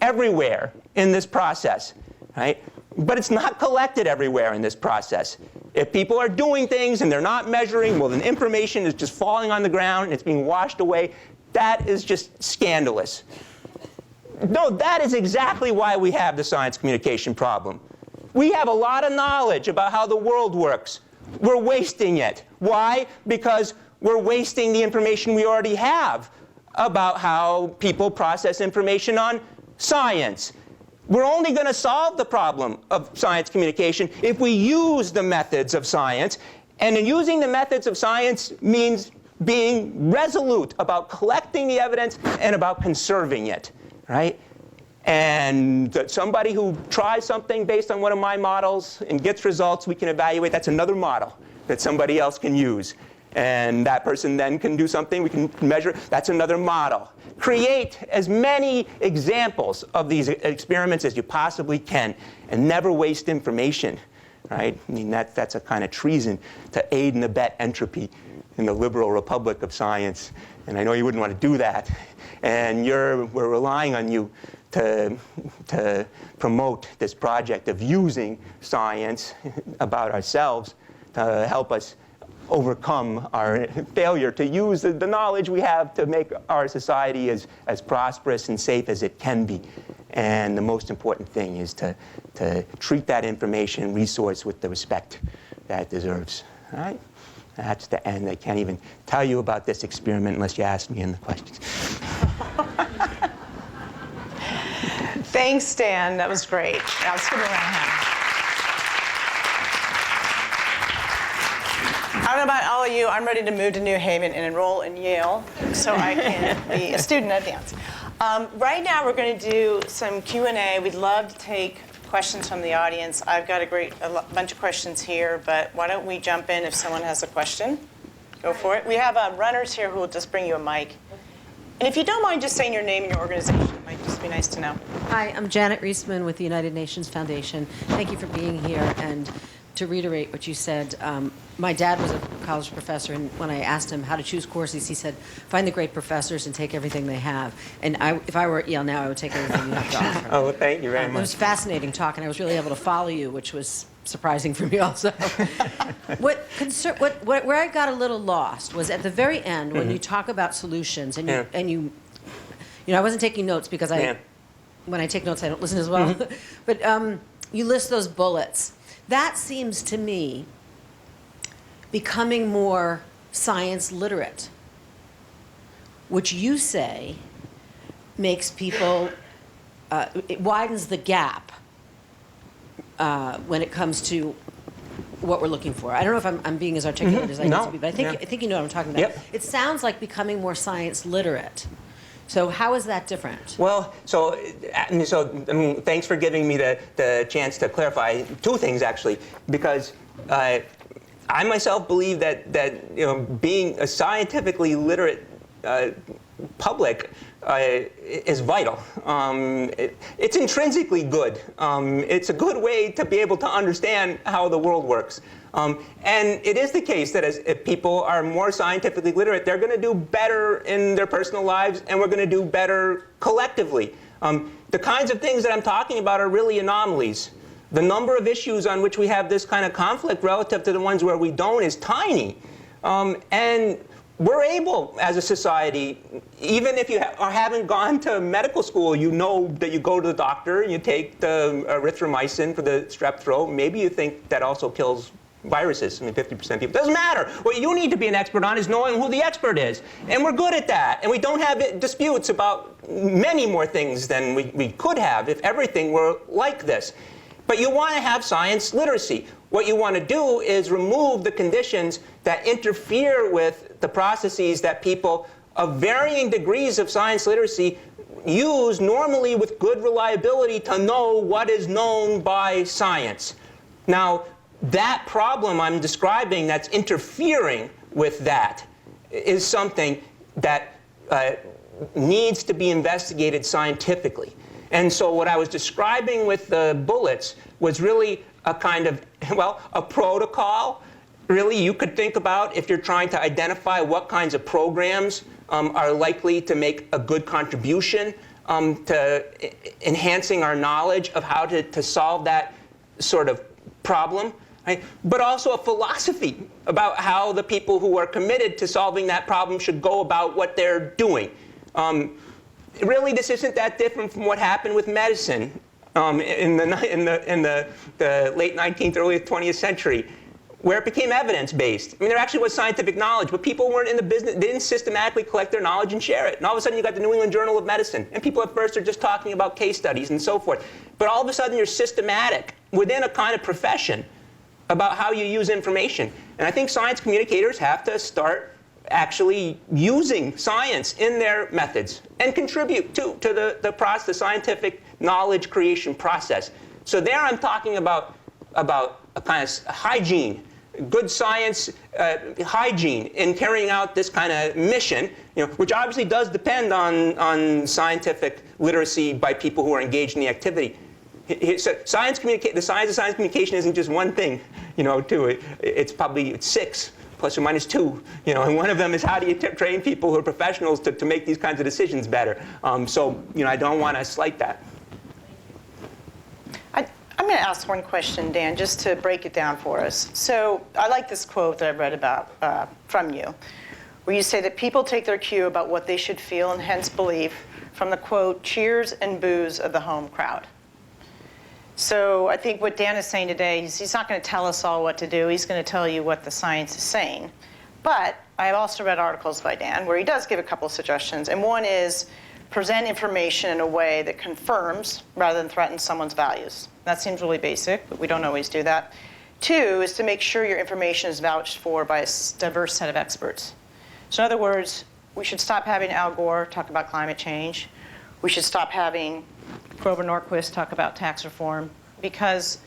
everywhere in this process, right? But it's not collected everywhere in this process. If people are doing things and they're not measuring, well, then information is just falling on the ground and it's being washed away. That is just scandalous. No, that is exactly why we have the science communication problem. We have a lot of knowledge about how the world works. We're wasting it. Why? Because we're wasting the information we already have about how people process information on science. We're only going to solve the problem of science communication if we use the methods of science. And in using the methods of science means being resolute about collecting the evidence and about conserving it, right? And that somebody who tries something based on one of my models and gets results we can evaluate, that's another model that somebody else can use. And that person then can do something we can measure. That's another model. Create as many examples of these experiments as you possibly can, and never waste information, right? I mean, that's a kind of treason to aid and abet entropy in the liberal republic of science. And I know you wouldn't want to do that. And we're relying on you to promote this project of using science about ourselves to help us overcome our failure to use the knowledge we have to make our society as prosperous and safe as it can be. And the most important thing is to treat that information resource with the respect that it deserves. All right? That's the end. I can't even tell you about this experiment unless you ask me in the questions. Thanks, Dan. That was great. Now let's give it a round of applause. I don't know about all of you. I'm ready to move to New Haven and enroll in Yale so I can be a student at Advance. Right now, we're going to do some Q&A. We'd love to take questions from the audience. I've got a bunch of questions here, but why don't we jump in if someone has a question? Go for it. We have runners here who will just bring you a mic. And if you don't mind just saying your name and your organization, it might just be nice to know. Hi, I'm Janet Reisman with the United Nations Foundation. Thank you for being here. And to reiterate what you said, my dad was a college professor, and when I asked him how to choose courses, he said, find the great professors and take everything they have. And if I were at Yale now, I would take everything you have to offer. Oh, well, thank you very much. It was fascinating talk, and I was really able to follow you, which was surprising for me also. Where I got a little lost was at the very end when you talk about solutions, and I wasn't taking notes because when I take notes, I don't listen as well. But you list those bullets. That seems to me becoming more science literate, which you say makes people, it widens the gap when it comes to what we're looking for. I don't know if I'm being as articulate as I need to be, but I think you know what I'm talking about. Yep. It sounds like becoming more science literate. So how is that different? Well, thanks for giving me the chance to clarify two things, actually, because I myself believe that being a scientifically literate public is vital. It's intrinsically good. It's a good way to be able to understand how the world works. And it is the case that if people are more scientifically literate, they're going to do better in their personal lives, and we're going to do better collectively. The kinds of things that I'm talking about are really anomalies. The number of issues on which we have this kind of conflict relative to the ones where we don't is tiny. And we're able, as a society, even if you haven't gone to medical school, you know that you go to the doctor and you take the erythromycin for the strep throat. Maybe you think that also kills viruses. I mean, 50% of people. Doesn't matter. What you need to be an expert on is knowing who the expert is. And we're good at that. And we don't have disputes about many more things than we could have if everything were like this. But you want to have science literacy. What you want to do is remove the conditions that interfere with the processes that people of varying degrees of science literacy use normally with good reliability to know what is known by science. Now, that problem I'm describing that's interfering with that is something that needs to be investigated scientifically. And so what I was describing with the bullets was really a kind of, well, a protocol. Really, you could think about if you're trying to identify what kinds of programs are likely to make a good contribution to enhancing our knowledge of how to solve that sort of problem. Right? But also a philosophy about how the people who are committed to solving that problem should go about what they're doing. Really, this isn't that different from what happened with medicine in the late 19th, early 20th century, where it became evidence-based. I mean, there actually was scientific knowledge, but people weren't in the business. They didn't systematically collect their knowledge and share it. And all of a sudden, you got the New England Journal of Medicine, and people at first are just talking about case studies and so forth. But all of a sudden, you're systematic within a kind of profession about how you use information. And I think science communicators have to start actually using science in their methods and contribute to the scientific knowledge creation process. So there I'm talking about a kind of hygiene, good science hygiene in carrying out this kind of mission, which obviously does depend on scientific literacy by people who are engaged in the activity. So the science of science communication isn't just one thing, too. It's probably 6. Plus or minus 2, and one of them is how do you train people who are professionals to make these kinds of decisions better. So, I don't want to slight that. I'm going to ask one question, Dan, just to break it down for us. So I like this quote that I read about from you, where you say that people take their cue about what they should feel and hence believe from the, quote, cheers and boos of the home crowd. So I think what Dan is saying today is he's not going to tell us all what to do. He's going to tell you what the science is saying. But I have also read articles by Dan where he does give a couple of suggestions. And one is present information in a way that confirms rather than threatens someone's values. That seems really basic, but we don't always do that. 2 is to make sure your information is vouched for by a diverse set of experts. So in other words, we should stop having Al Gore talk about climate change. We should stop having Grover Norquist talk about tax reform, because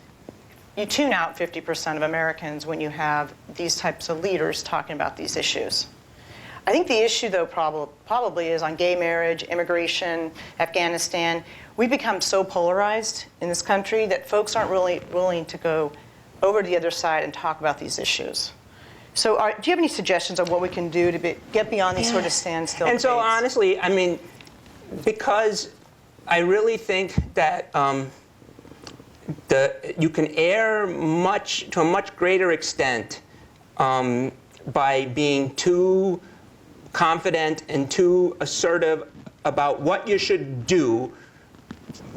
you tune out 50% of Americans when you have these types of leaders talking about these issues. I think the issue, though, probably is on gay marriage, immigration, Afghanistan. We've become so polarized in this country that folks aren't really willing to go over to the other side and talk about these issues. So do you have any suggestions on what we can do to get beyond these sort of standstill And debates? so honestly, I mean, because I really think that you can err to a much greater extent by being too confident and too assertive about what you should do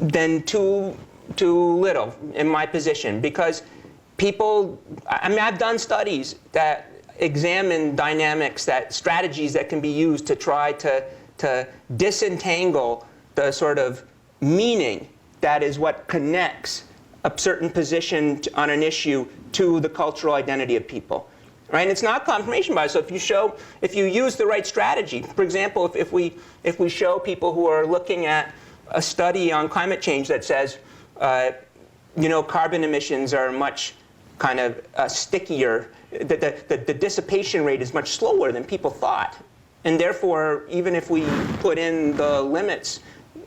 than too little in my position, because people, I mean, I've done studies that examine dynamics, strategies that can be used to try to disentangle the sort of meaning that is what connects a certain position on an issue to the cultural identity of people. Right? And it's not confirmation bias. So if you use the right strategy, for example, if we show people who are looking at a study on climate change that says, carbon emissions are much kind of stickier, the dissipation rate is much slower than people thought, and therefore, even if we put in the limits,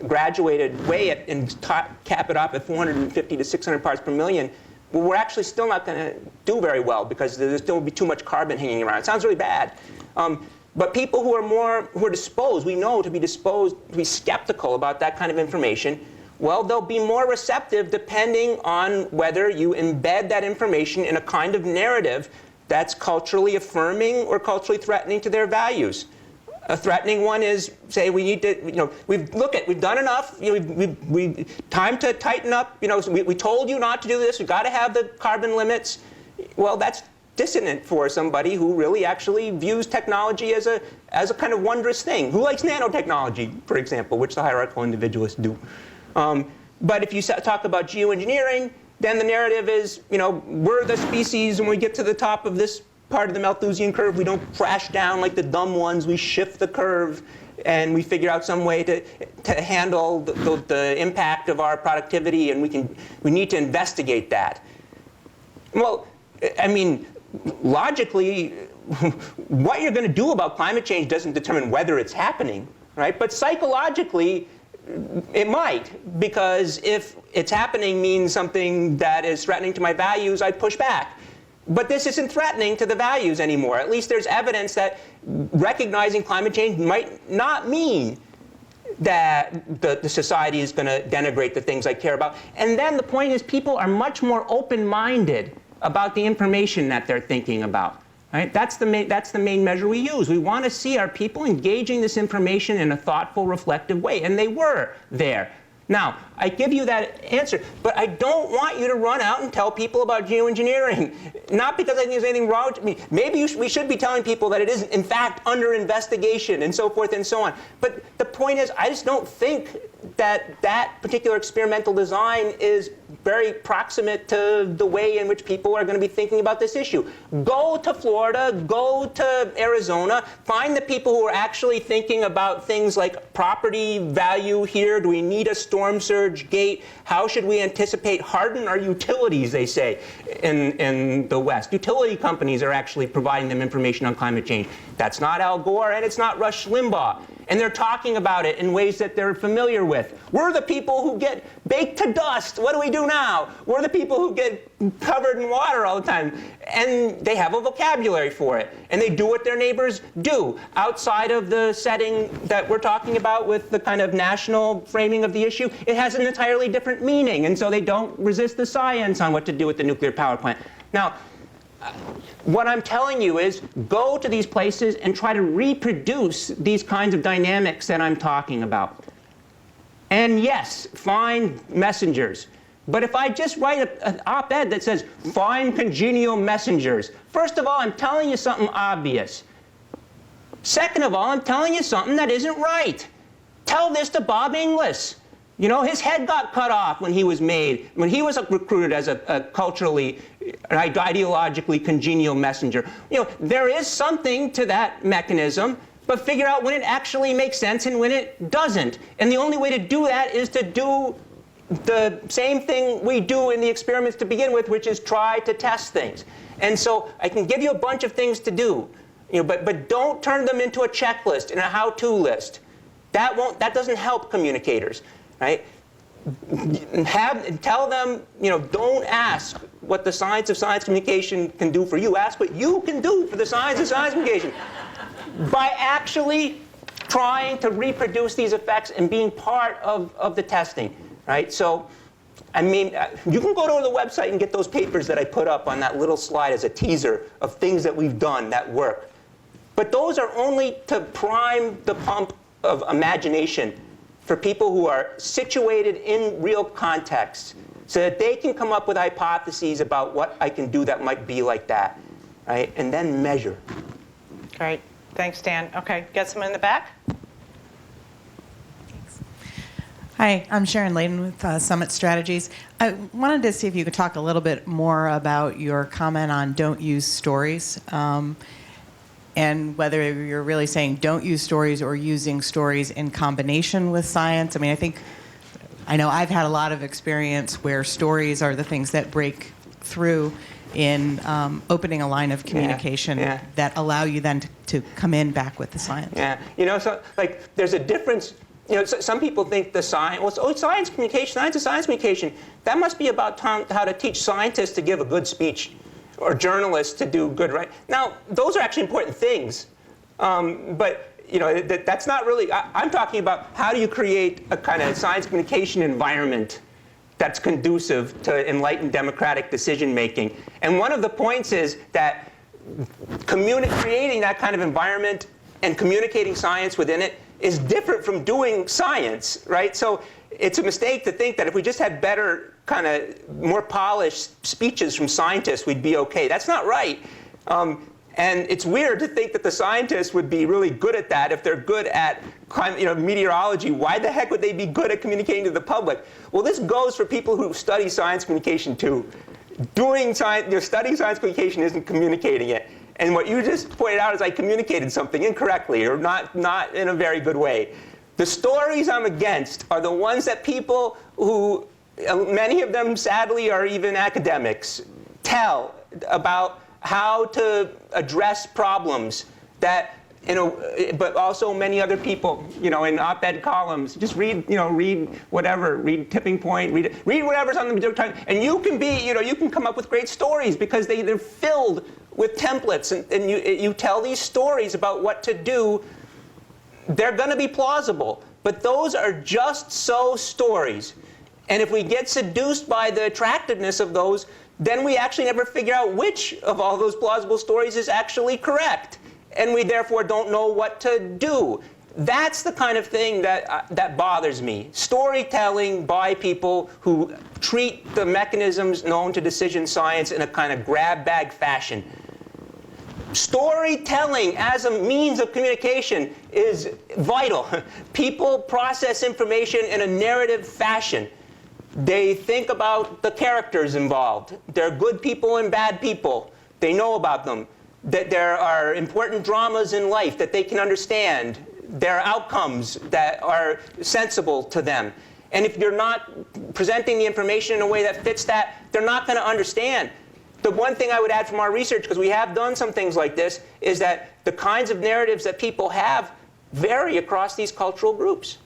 graduated way and cap it off at 450 to 600 parts per million, well, we're actually still not going to do very well, because there'll still be too much carbon hanging around. It sounds really bad. But people who are disposed, we know to be disposed to be skeptical about that kind of information, well, they'll be more receptive depending on whether you embed that information in a kind of narrative that's culturally affirming or culturally threatening to their values. A threatening one is, say, we need to, we've done enough. Time to tighten up. So we told you not to do this. We've got to have the carbon limits. Well, that's dissonant for somebody who really actually views technology as a kind of wondrous thing. Who likes nanotechnology, for example, which the hierarchical individualists do. But if you talk about geoengineering, then the narrative is, we're the species, and when we get to the top of this part of the Malthusian curve, we don't crash down like the dumb ones. We shift the curve, and we figure out some way to handle the impact of our productivity, and we need to investigate that. Well, I mean, logically, what you're going to do about climate change doesn't determine whether it's happening, right? But psychologically, it might, because if it's happening means something that is threatening to my values, I'd push back. But this isn't threatening to the values anymore. At least there's evidence that recognizing climate change might not mean that the society is going to denigrate the things I care about. And then the point is, people are much more open-minded about the information that they're thinking about. Right? That's the main measure we use. We want to see, are people engaging this information in a thoughtful, reflective way? And they were there. Now, I give you that answer, but I don't want you to run out and tell people about geoengineering. Not because I think there's anything wrong with me. Maybe we should be telling people that it is, in fact, under investigation and so forth and so on. But the point is, I just don't think that that particular experimental design is very proximate to the way in which people are going to be thinking about this issue. Go to Florida, go to Arizona, find the people who are actually thinking about things like property value here. Do we need a storm surge gate? How should we anticipate? Harden our utilities, they say, in the West. Utility companies are actually providing them information on climate change. That's not Al Gore, and it's not Rush Limbaugh. And they're talking about it in ways that they're familiar with. We're the people who get baked to dust. What do we do now? We're the people who get covered in water all the time. And they have a vocabulary for it. And they do what their neighbors do. Outside of the setting that we're talking about with the kind of national framing of the issue, it has an entirely different meaning. And so they don't resist the science on what to do with the nuclear power plant. Now, what I'm telling you is, go to these places and try to reproduce these kinds of dynamics that I'm talking about. And yes, find messengers. But if I just write an op-ed that says, find congenial messengers, first of all, I'm telling you something obvious. Second of all, I'm telling you something that isn't right. Tell this to Bob Inglis. You know, his head got cut off when he was made, when he was recruited as a culturally, ideologically congenial messenger. You know, there is something to that mechanism, but figure out when it actually makes sense and when it doesn't. And the only way to do that is to do the same thing we do in the experiments to begin with, which is try to test things. And so I can give you a bunch of things to do, you know, but don't turn them into a checklist and a how-to list. That doesn't help communicators. Right? Tell them, you know, don't ask what the science of science communication can do for you. Ask what you can do for the science of science communication. By actually trying to reproduce these effects and being part of the testing. Right? So, I mean, you can go to the website and get those papers that I put up on that little slide as a teaser of things that we've done that work. But those are only to prime the pump of imagination for people who are situated in real context so that they can come up with hypotheses about what I can do that might be like that, right? And then measure. Great. Thanks, Dan. Okay, got someone in the back? Hi, I'm Sharon Layden with Summit Strategies. I wanted to see if you could talk a little bit more about your comment on don't use stories, and whether you're really saying don't use stories or using stories in combination with science. I mean, I know I've had a lot of experience where stories are the things that break through in opening a line of communication that allow you then to come in back with the science. Yeah, you know, so like there's a difference. You know, some people think the science, well, it's science communication, science is science communication. That must be about how to teach scientists to give a good speech or journalists to do good, right? Now, those are actually important things. But, you know, that's not really, I'm talking about how do you create a kind of science communication environment that's conducive to enlightened democratic decision making. And one of the points is that creating that kind of environment and communicating science within it is different from doing science, right? So it's a mistake to think that if we just had better, kind of more polished speeches from scientists, we'd be okay. That's not right. And it's weird to think that the scientists would be really good at that if they're good at meteorology. Why the heck would they be good at communicating to the public? Well, this goes for people who study science communication too. Studying science communication isn't communicating it. And what you just pointed out is I communicated something incorrectly or not in a very good way. The stories I'm against are the ones that people who, many of them sadly are even academics, tell about how to address problems that, but also many other people, in op-ed columns. Just read whatever, read Tipping Point, read whatever's on the New York Times, and you can come up with great stories because they're filled with templates, and you tell these stories about what to do. They're going to be plausible, but those are just so stories. And if we get seduced by the attractiveness of those, then we actually never figure out which of all those plausible stories is actually correct. And we therefore don't know what to do. That's the kind of thing that bothers me. Storytelling by people who treat the mechanisms known to decision science in a kind of grab bag fashion. Storytelling as a means of communication is vital. People process information in a narrative fashion. They think about the characters involved. There are good people and bad people. They know about them. That there are important dramas in life that they can understand. There are outcomes that are sensible to them. And if you're not presenting the information in a way that fits that, they're not going to understand. The one thing I would add from our research, because we have done some things like this, is that the kinds of narratives that people have vary across these cultural groups.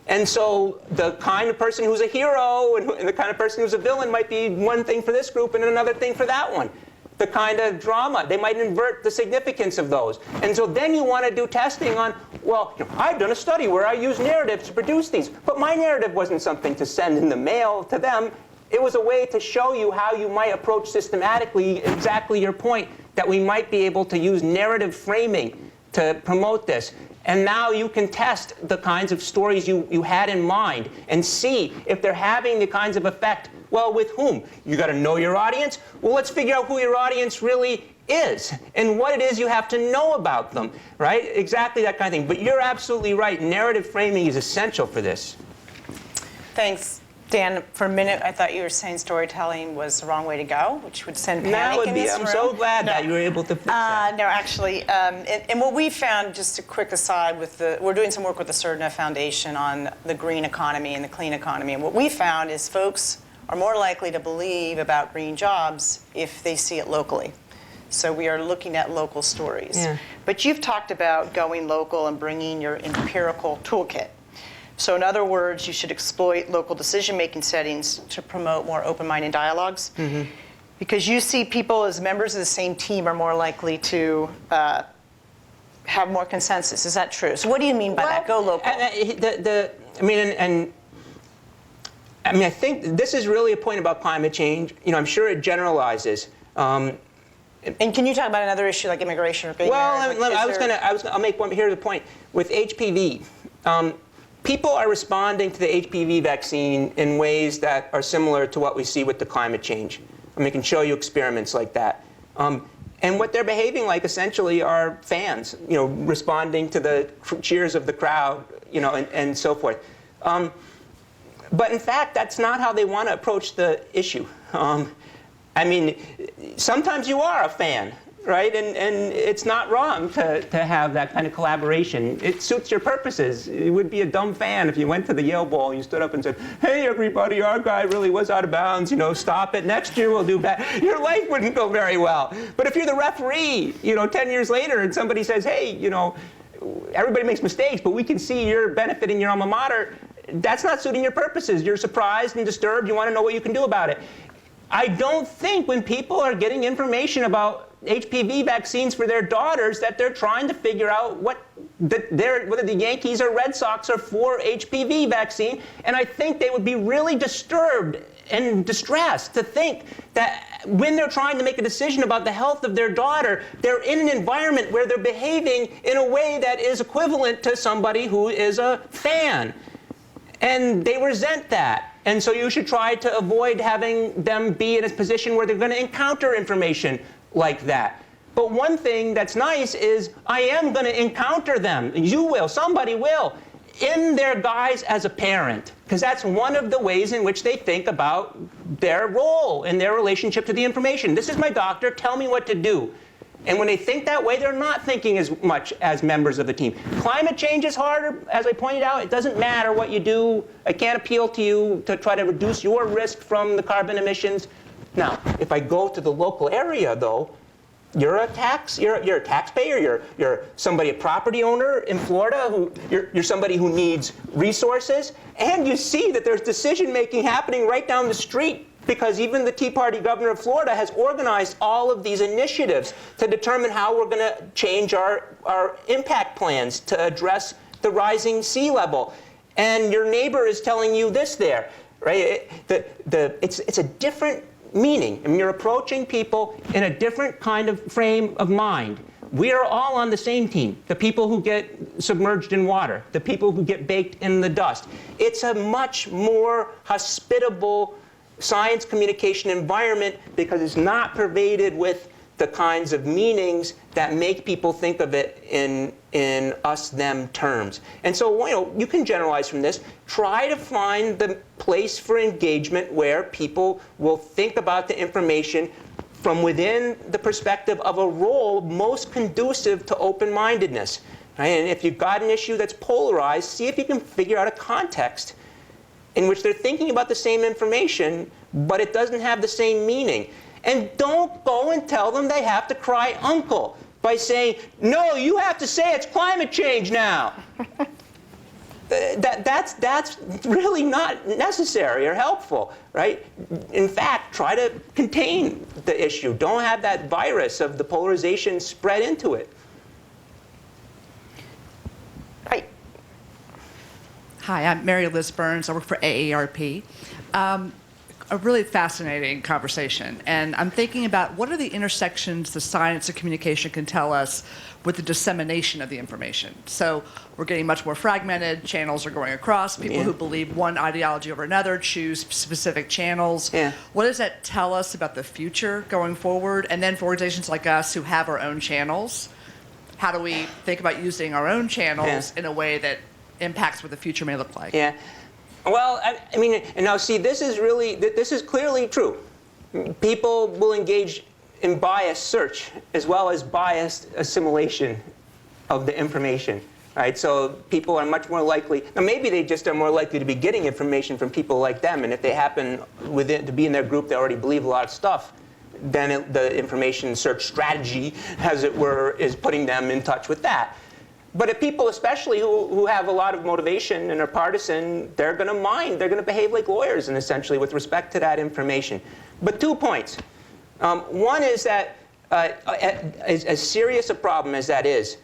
And so the kind of person who's a hero and the kind of person who's a villain might be one thing for this group and another thing for that one. The kind of drama, they might invert the significance of those. And so then you want to do testing on, well, I've done a study where I use narratives to produce these, but my narrative wasn't something to send in the mail to them. It was a way to show you how you might approach systematically exactly your point, that we might be able to use narrative framing to promote this. And now you can test the kinds of stories you had in mind and see if they're having the kinds of effect. Well, with whom? You got to know your audience? Well, let's figure out who your audience really is and what it is you have to know about them, right? Exactly that kind of thing. But you're absolutely right. Narrative framing is essential for this. Thanks. Dan, for a minute, I thought you were saying storytelling was the wrong way to go, which would send panic in this room. I'm so glad that you were able to fix that. No, actually, and what we found, just a quick aside, we're doing some work with the Cerdna Foundation on the green economy and the clean economy, and what we found is folks are more likely to believe about green jobs if they see it locally. So we are looking at local stories. Yeah. But you've talked about going local and bringing your empirical toolkit. So in other words, you should exploit local decision-making settings to promote more open-minded dialogues. Mm-hmm. Because you see people as members of the same team are more likely to have more consensus. Is that true? So what do you mean by that? Go local. I think this is really a point about climate change. I'm sure it generalizes. And can you talk about another issue like immigration or gay marriage? I'll make one. Here's the point with HPV. people are responding to the HPV vaccine in ways that are similar to what we see with the climate change. I can show you experiments like that. And what they're behaving like essentially are fans, responding to the cheers of the crowd, and so forth. But in fact, that's not how they want to approach the issue. Sometimes you are a fan, right? And it's not wrong to have that kind of collaboration. It suits your purposes. It would be a dumb fan if you went to the Yale Bowl and you stood up and said, hey, everybody, our guy really was out of bounds. Stop it. Next year we'll do better. Your life wouldn't go very well. But if you're the referee, 10 years later and somebody says, hey, everybody makes mistakes, but we can see you're benefiting your alma mater, that's not suiting your purposes. You're surprised and disturbed. You want to know what you can do about it. I don't think when people are getting information about HPV vaccines for their daughters that they're trying to figure out whether the Yankees or Red Sox are for HPV vaccine. And I think they would be really disturbed and distressed to think that when they're trying to make a decision about the health of their daughter, they're in an environment where they're behaving in a way that is equivalent to somebody who is a fan. And they resent that. And so you should try to avoid having them be in a position where they're going to encounter information like that. But one thing that's nice is I am going to encounter them. You will. Somebody will. In their guise as a parent. Because that's one of the ways in which they think about their role in their relationship to the information. This is my doctor. Tell me what to do. And when they think that way, they're not thinking as much as members of the team. Climate change is harder. As I pointed out, it doesn't matter what you do. I can't appeal to you to try to reduce your risk from the carbon emissions. Now, if I go to the local area, though, you're a taxpayer. You're somebody, a property owner in Florida. You're somebody who needs resources. And you see that there's decision-making happening right down the street, because even the Tea Party governor of Florida has organized all of these initiatives to determine how we're going to change our impact plans to address the rising sea level. And your neighbor is telling you this there, right? It's a different meaning. You're approaching people in a different kind of frame of mind. We are all on the same team. The people who get submerged in water, the people who get baked in the dust. It's a much more hospitable science communication environment because it's not pervaded with the kinds of meanings that make people think of it in us-them terms. And so, you can generalize from this. Try to find the place for engagement where people will think about the information from within the perspective of a role most conducive to open-mindedness. Right? And if you've got an issue that's polarized, see if you can figure out a context in which they're thinking about the same information, but it doesn't have the same meaning. And don't go and tell them they have to cry uncle by saying, no, you have to say it's climate change now. That's really not necessary or helpful, right? In fact, try to contain the issue. Don't have that virus of the polarization spread into it. Right. Hi, I'm Mary Liz Burns. I work for AARP. A really fascinating conversation. And I'm thinking about what are the intersections the science of communication can tell us with the dissemination of the information. So we're getting much more fragmented. Channels are going across. People who believe one ideology over another choose specific channels. Yeah. What does that tell us about the future going forward? And then for organizations like us who have our own channels, how do we think about using our own channels in a way that impacts what the future may look like? Yeah. Well, I mean, and now see, this is clearly true. People will engage in biased search as well as biased assimilation of the information, right? So people are much more likely, now maybe they just are more likely to be getting information from people like them, and if they happen to be in their group, they already believe a lot of stuff, then the information search strategy, as it were, is putting them in touch with that. But if people, especially who have a lot of motivation and are partisan, they're going to mind. They're going to behave like lawyers, and essentially, with respect to that information. But 2 points. One is that, as serious a problem as that is,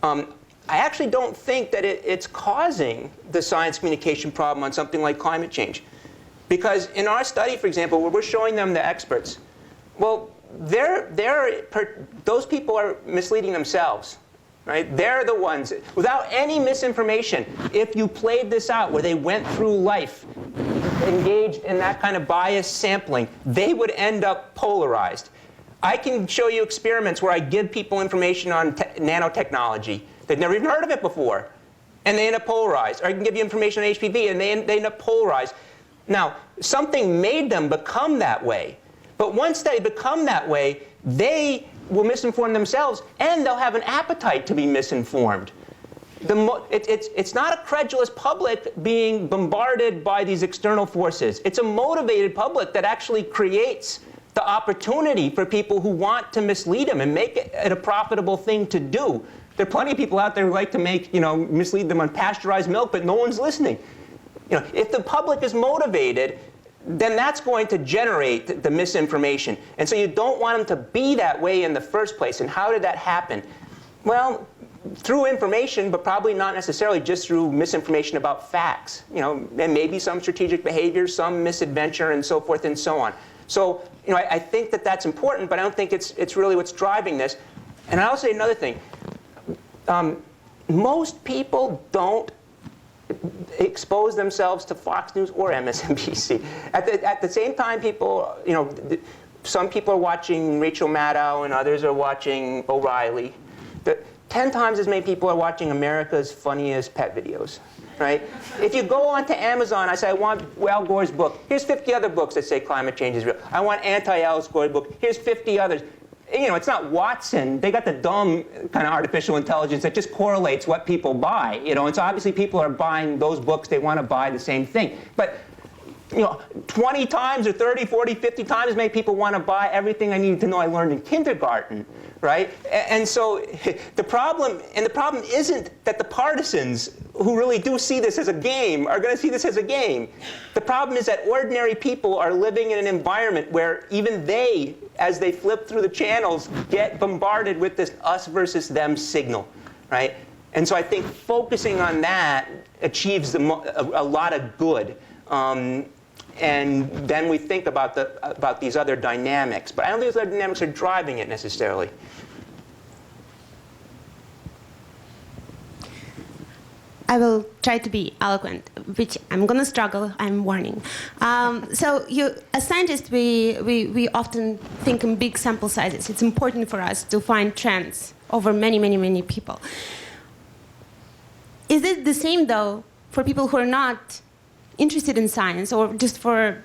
I actually don't think that it's causing the science communication problem on something like climate change. Because in our study, for example, where we're showing them the experts, well, those people are misleading themselves. right? They're the ones, without any misinformation, if you played this out where they went through life engaged in that kind of biased sampling, they would end up polarized. I can show you experiments where I give people information on nanotechnology. They've never even heard of it before, and they end up polarized. Or I can give you information on HPV, and they end up polarized. Now, something made them become that way. But once they become that way, they will misinform themselves, and they'll have an appetite to be misinformed. It's not a credulous public being bombarded by these external forces. It's a motivated public that actually creates the opportunity for people who want to mislead them and make it a profitable thing to do. There are plenty of people out there who like to mislead them on pasteurized milk, but no one's listening. If the public is motivated, then that's going to generate the misinformation. And so you don't want them to be that way in the first place. And how did that happen? Well, through information, but probably not necessarily just through misinformation about facts. And maybe some strategic behavior, some misadventure, and so forth and so on. So I think that that's important, but I don't think it's really what's driving this. And I'll say another thing. Most people don't expose themselves to Fox News or MSNBC. At the same time, people, some people are watching Rachel Maddow and others are watching O'Reilly. 10 times as many people are watching America's Funniest Pet Videos, right? If you go onto Amazon, I say, I want Al Gore's book. Here's 50 other books that say climate change is real. I want Al Gore's book. Here's 50 others. It's not Watson. They got the dumb kind of artificial intelligence that just correlates what people buy. And so obviously people are buying those books. They want to buy the same thing. But 20 times or 30, 40, 50 times as many people want to buy everything I needed to know I learned in kindergarten, right? And so the problem isn't that the partisans who really do see this as a game are going to see this as a game. The problem is that ordinary people are living in an environment where even they, as they flip through the channels, get bombarded with this us versus them signal, right? And so I think focusing on that achieves a lot of good. And then we think about these other dynamics. But I don't think those other dynamics are driving it necessarily. I will try to be eloquent, which I'm going to struggle, I'm warning. So as scientists, we often think in big sample sizes. It's important for us to find trends over many, many, many people. Is it the same, though, for people who are not interested in science, or just for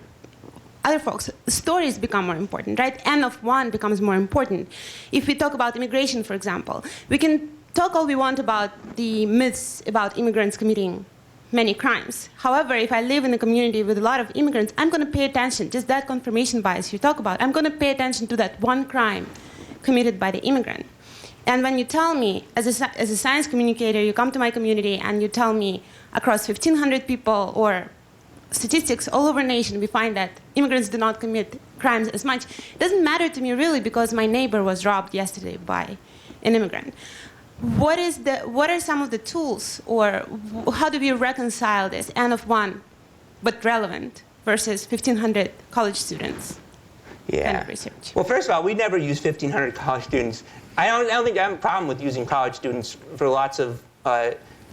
other folks? Stories become more important, right? N of 1 becomes more important. If we talk about immigration, for example, we can talk all we want about the myths about immigrants committing many crimes. However, if I live in a community with a lot of immigrants, I'm going to pay attention, just that confirmation bias you talk about, I'm going to pay attention to that one crime committed by the immigrant. And when you tell me, as a science communicator, you come to my community and you tell me across 1,500 people or statistics all over the nation, we find that immigrants do not commit crimes as much. It doesn't matter to me really because my neighbor was robbed yesterday by an immigrant. What are some of the tools, or how do we reconcile this N of 1, but relevant, versus 1,500 college students? Yeah. Kind of research. Well, first of all, we never use 1,500 college students. I don't think I have a problem with using college students for lots of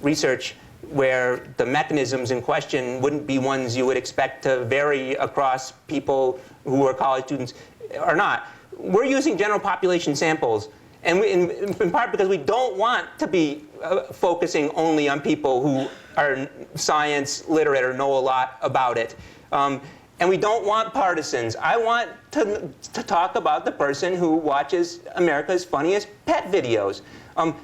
research where the mechanisms in question wouldn't be ones you would expect to vary across people who are college students or not. We're using general population samples, and in part because we don't want to be focusing only on people who are science literate or know a lot about it. And we don't want partisans. I want to talk about the person who watches America's Funniest Pet Videos.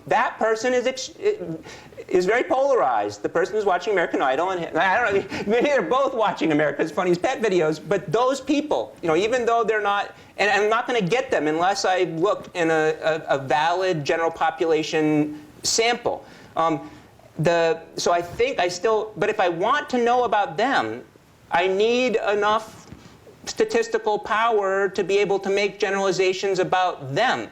That person is very polarized. The person who's watching American Idol, and I don't know, maybe they're both watching America's Funniest Pet Videos, but those people, even though they're not, and I'm not going to get them unless I look in a valid general population sample. So I think but if I want to know about them, I need enough statistical power to be able to make generalizations about them.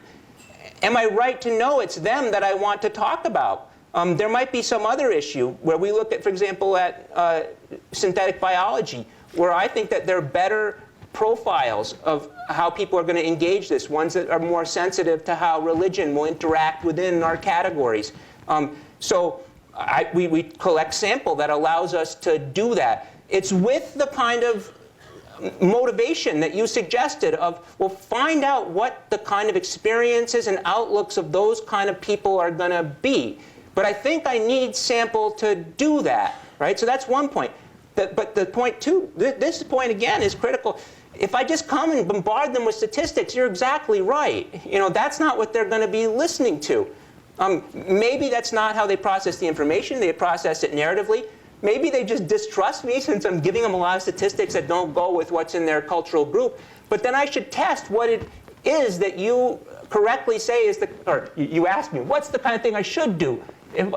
Am I right to know it's them that I want to talk about? There might be some other issue where we look at, for example, at synthetic biology, where I think that there are better profiles of how people are going to engage this, ones that are more sensitive to how religion will interact within our categories. We collect sample that allows us to do that. It's with the kind of motivation that you suggested of, well, find out what the kind of experiences and outlooks of those kind of people are going to be. But I think I need sample to do that, right? So that's one point. But the point two, this point again is critical. If I just come and bombard them with statistics, you're exactly right. That's not what they're going to be listening to. Maybe that's not how they process the information. They process it narratively. Maybe they just distrust me since I'm giving them a lot of statistics that don't go with what's in their cultural group. But then I should test what it is that you correctly say is or you ask me, what's the kind of thing I should do? I'm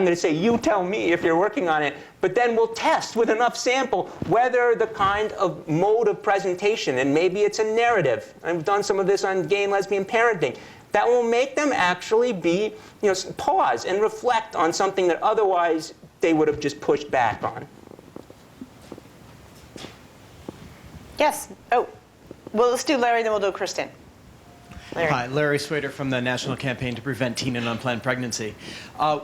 going to say, you tell me if you're working on it. But then we'll test with enough sample whether the kind of mode of presentation, and maybe it's a narrative. I've done some of this on gay and lesbian parenting. That will make them actually be, pause and reflect on something that otherwise they would have just pushed back on. Yes. Oh, well, let's do Larry, then we'll do Kristen. Larry. Hi, Larry Swader from the National Campaign to Prevent Teen and Unplanned Pregnancy.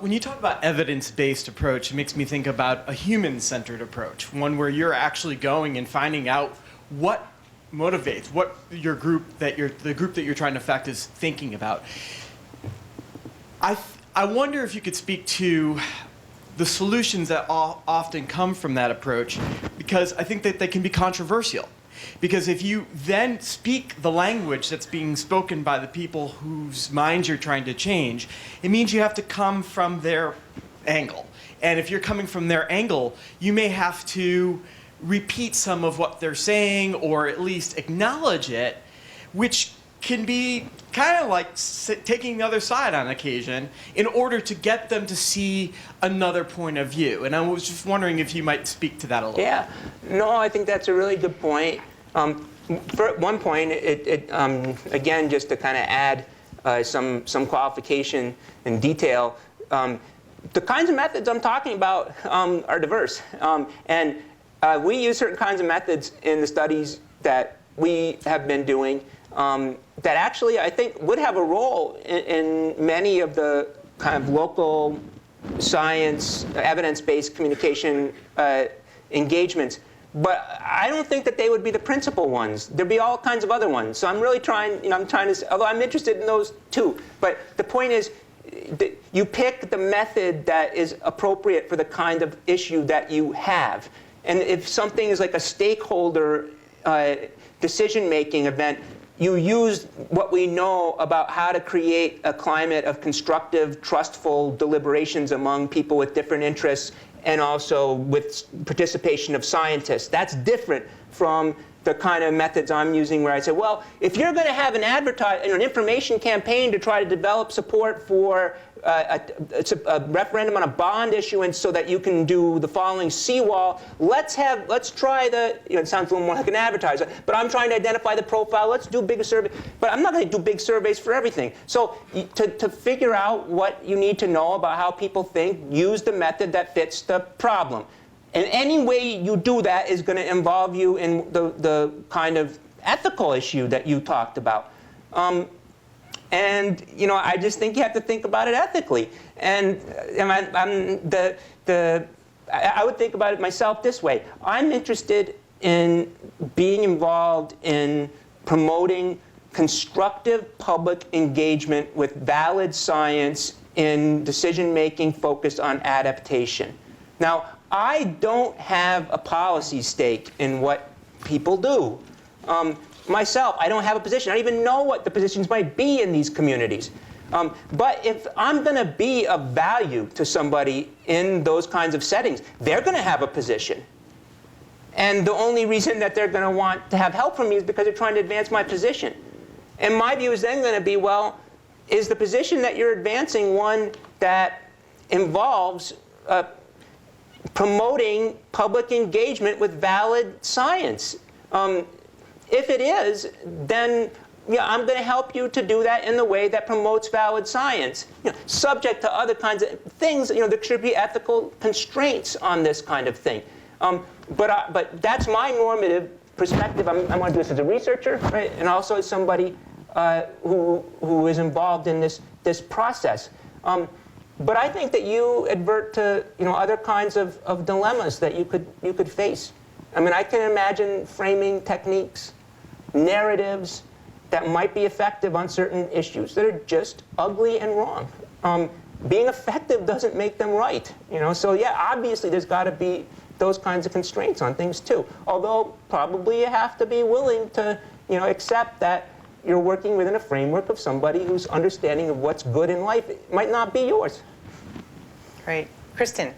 When you talk about evidence-based approach, it makes me think about a human-centered approach, one where you're actually going and finding out what motivates, what the group that you're trying to affect is thinking about. I wonder if you could speak to the solutions that often come from that approach, because I think that they can be controversial. Because if you then speak the language that's being spoken by the people whose minds you're trying to change, it means you have to come from their angle. And if you're coming from their angle, you may have to repeat some of what they're saying, or at least acknowledge it, which can be kind of like taking the other side on occasion in order to get them to see another point of view. And I was just wondering if you might speak to that a little. Yeah. No, I think that's a really good point. For one point, again, just to kind of add some qualification and detail, the kinds of methods I'm talking about are diverse. And we use certain kinds of methods in the studies that we have been doing that actually, I think, would have a role in many of the kind of local science, evidence-based communication engagements. But I don't think that they would be the principal ones. There'd be all kinds of other ones. So I'm really trying, although I'm interested in those too. But the point is, you pick the method that is appropriate for the kind of issue that you have. And if something is like a stakeholder decision-making event, you use what we know about how to create a climate of constructive, trustful deliberations among people with different interests, and also with participation of scientists. That's different from the kind of methods I'm using where I say, well, if you're going to have an information campaign to try to develop support for a referendum on a bond issuance so that you can do the following seawall, let's try it sounds a little more like an advertiser, but I'm trying to identify the profile, let's do bigger survey. But I'm not going to do big surveys for everything. So to figure out what you need to know about how people think, use the method that fits the problem. And any way you do that is going to involve you in the kind of ethical issue that you talked about. And I just think you have to think about it ethically. And I would think about it myself this way. I'm interested in being involved in promoting constructive public engagement with valid science in decision-making focused on adaptation. Now, I don't have a policy stake in what people do. Myself, I don't have a position. I don't even know what the positions might be in these communities. But if I'm going to be of value to somebody in those kinds of settings, they're going to have a position. And the only reason that they're going to want to have help from me is because they're trying to advance my position. And my view is then going to be, well, is the position that you're advancing one that involves promoting public engagement with valid science? If it is, then I'm going to help you to do that in the way that promotes valid science. Subject to other kinds of things, there should be ethical constraints on this kind of thing. But that's my normative perspective, I want to do this as a researcher, right? And also as somebody who is involved in this process. But I think that you advert to other kinds of dilemmas that you could face. I mean, I can imagine framing techniques, narratives that might be effective on certain issues that are just ugly and wrong. Being effective doesn't make them right. So yeah, obviously there's got to be those kinds of constraints on things too. Although probably you have to be willing to accept that you're working within a framework of somebody whose understanding of what's good in life might not be yours. Great. Kristen.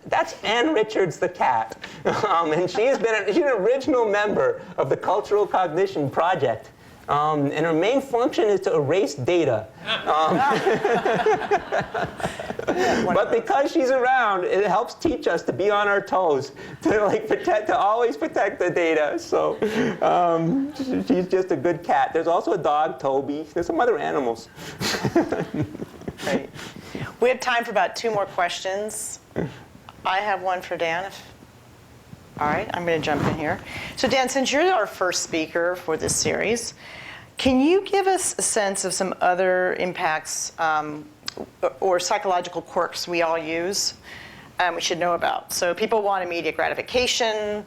That's Ann Richards the cat. And she's an original member of the Cultural Cognition Project. And her main function is to erase data. But because she's around, it helps teach us to be on our toes, to always protect the data. So she's just a good cat. There's also a dog, Toby. There's some other animals. Great. We have time for about 2 more questions. I have one for Dan. All right, I'm going to jump in here. So Dan, since you're our first speaker for this series, can you give us a sense of some other impacts or psychological quirks we all use we should know about? So people want immediate gratification.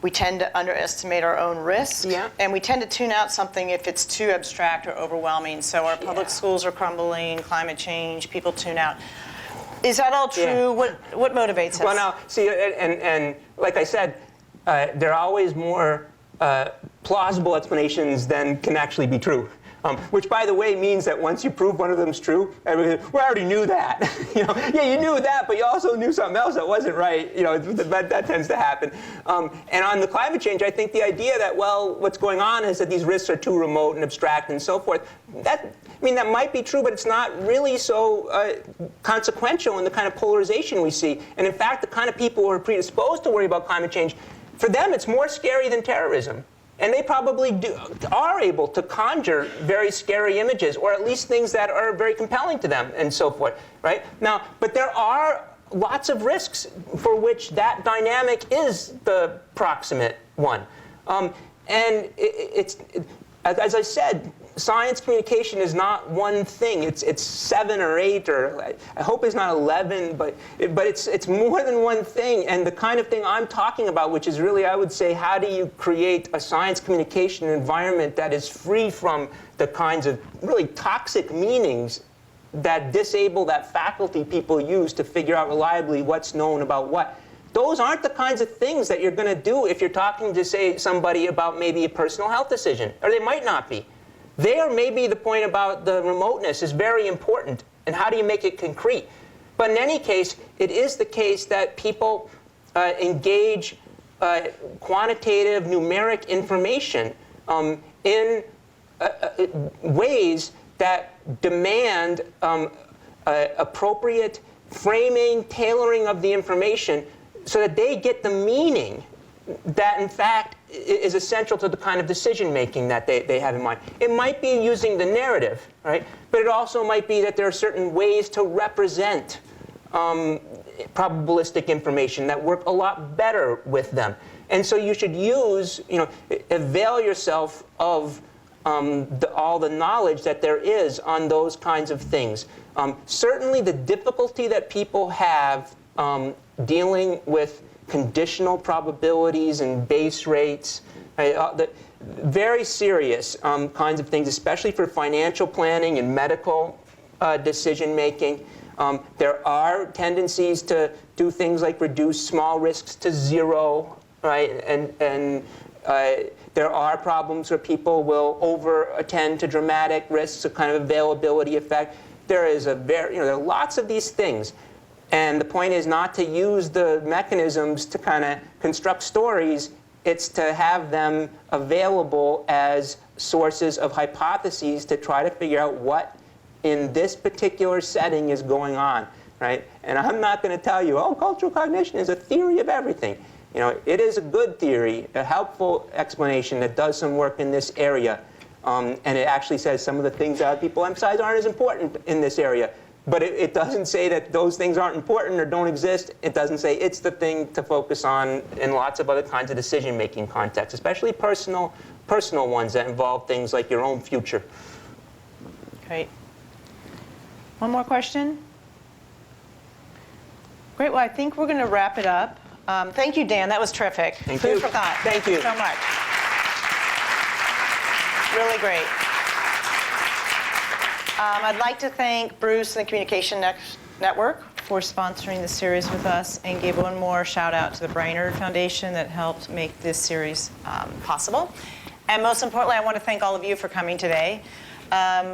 We tend to underestimate our own risk. Yeah. And we tend to tune out something if it's too abstract or overwhelming. So our public schools are crumbling, climate change, people tune out. Is that all true? Yeah. What motivates us? Well, now, see, and like I said, there are always more plausible explanations than can actually be true. Which, by the way, means that once you prove one of them's true, everybody says, well, I already knew that. Yeah, you knew that, but you also knew something else that wasn't right. That tends to happen. And on the climate change, I think the idea that, well, what's going on is that these risks are too remote and abstract and so forth, that might be true, but it's not really so consequential in the kind of polarization we see. And in fact, the kind of people who are predisposed to worry about climate change, for them, it's more scary than terrorism. And they probably are able to conjure very scary images, or at least things that are very compelling to them, and so forth, right? Now, but there are lots of risks for which that dynamic is the proximate one. And as I said, science communication is not one thing. It's 7 or 8, or I hope it's not 11, but it's more than one thing. And the kind of thing I'm talking about, which is really, I would say, how do you create a science communication environment that is free from the kinds of really toxic meanings that disable that faculty people use to figure out reliably what's known about what. Those aren't the kinds of things that you're going to do if you're talking to, say, somebody about maybe a personal health decision, or they might not be. There, maybe the point about the remoteness is very important, and how do you make it concrete? But in any case, it is the case that people engage quantitative, numeric information in ways that demand appropriate framing, tailoring of the information so that they get the meaning that, in fact, is essential to the kind of decision-making that they have in mind. It might be using the narrative, right? But it also might be that there are certain ways to represent probabilistic information that work a lot better with them. And so you should use, avail yourself of all the knowledge that there is on those kinds of things. Certainly the difficulty that people have dealing with conditional probabilities and base rates, very serious kinds of things, especially for financial planning and medical decision making. There are tendencies to do things like reduce small risks to 0, right? And there are problems where people will over-attend to dramatic risks, a kind of availability effect. There is there are lots of these things. And the point is not to use the mechanisms to kind of construct stories. It's to have them available as sources of hypotheses to try to figure out what in this particular setting is going on, right? And I'm not going to tell you, oh, cultural cognition is a theory of everything. It is a good theory, a helpful explanation that does some work in this area. And it actually says some of the things that people emphasize aren't as important in this area. But it doesn't say that those things aren't important or don't exist. It doesn't say it's the thing to focus on in lots of other kinds of decision-making contexts, especially personal ones that involve things like your own future. Great. One more question? Great. Well, I think we're going to wrap it up. Thank you, Dan. That was terrific. Thank Food you. for thought. Thank you. So much. Really great. I'd like to thank Bruce and the Communication Network for sponsoring this series with us, and give one more shout out to the Brainerd Foundation that helped make this series possible. And most importantly, I want to thank all of you for coming today.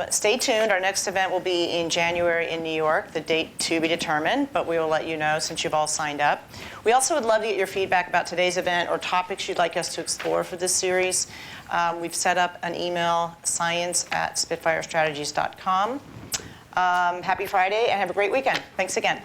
Stay tuned. Our next event will be in January in New York, the date to be determined, but we will let you know since you've all signed up. We also would love to get your feedback about today's event or topics you'd like us to explore for this series. We've set up an email, science@spitfirestrategies.com. Happy Friday and have a great weekend. Thanks again.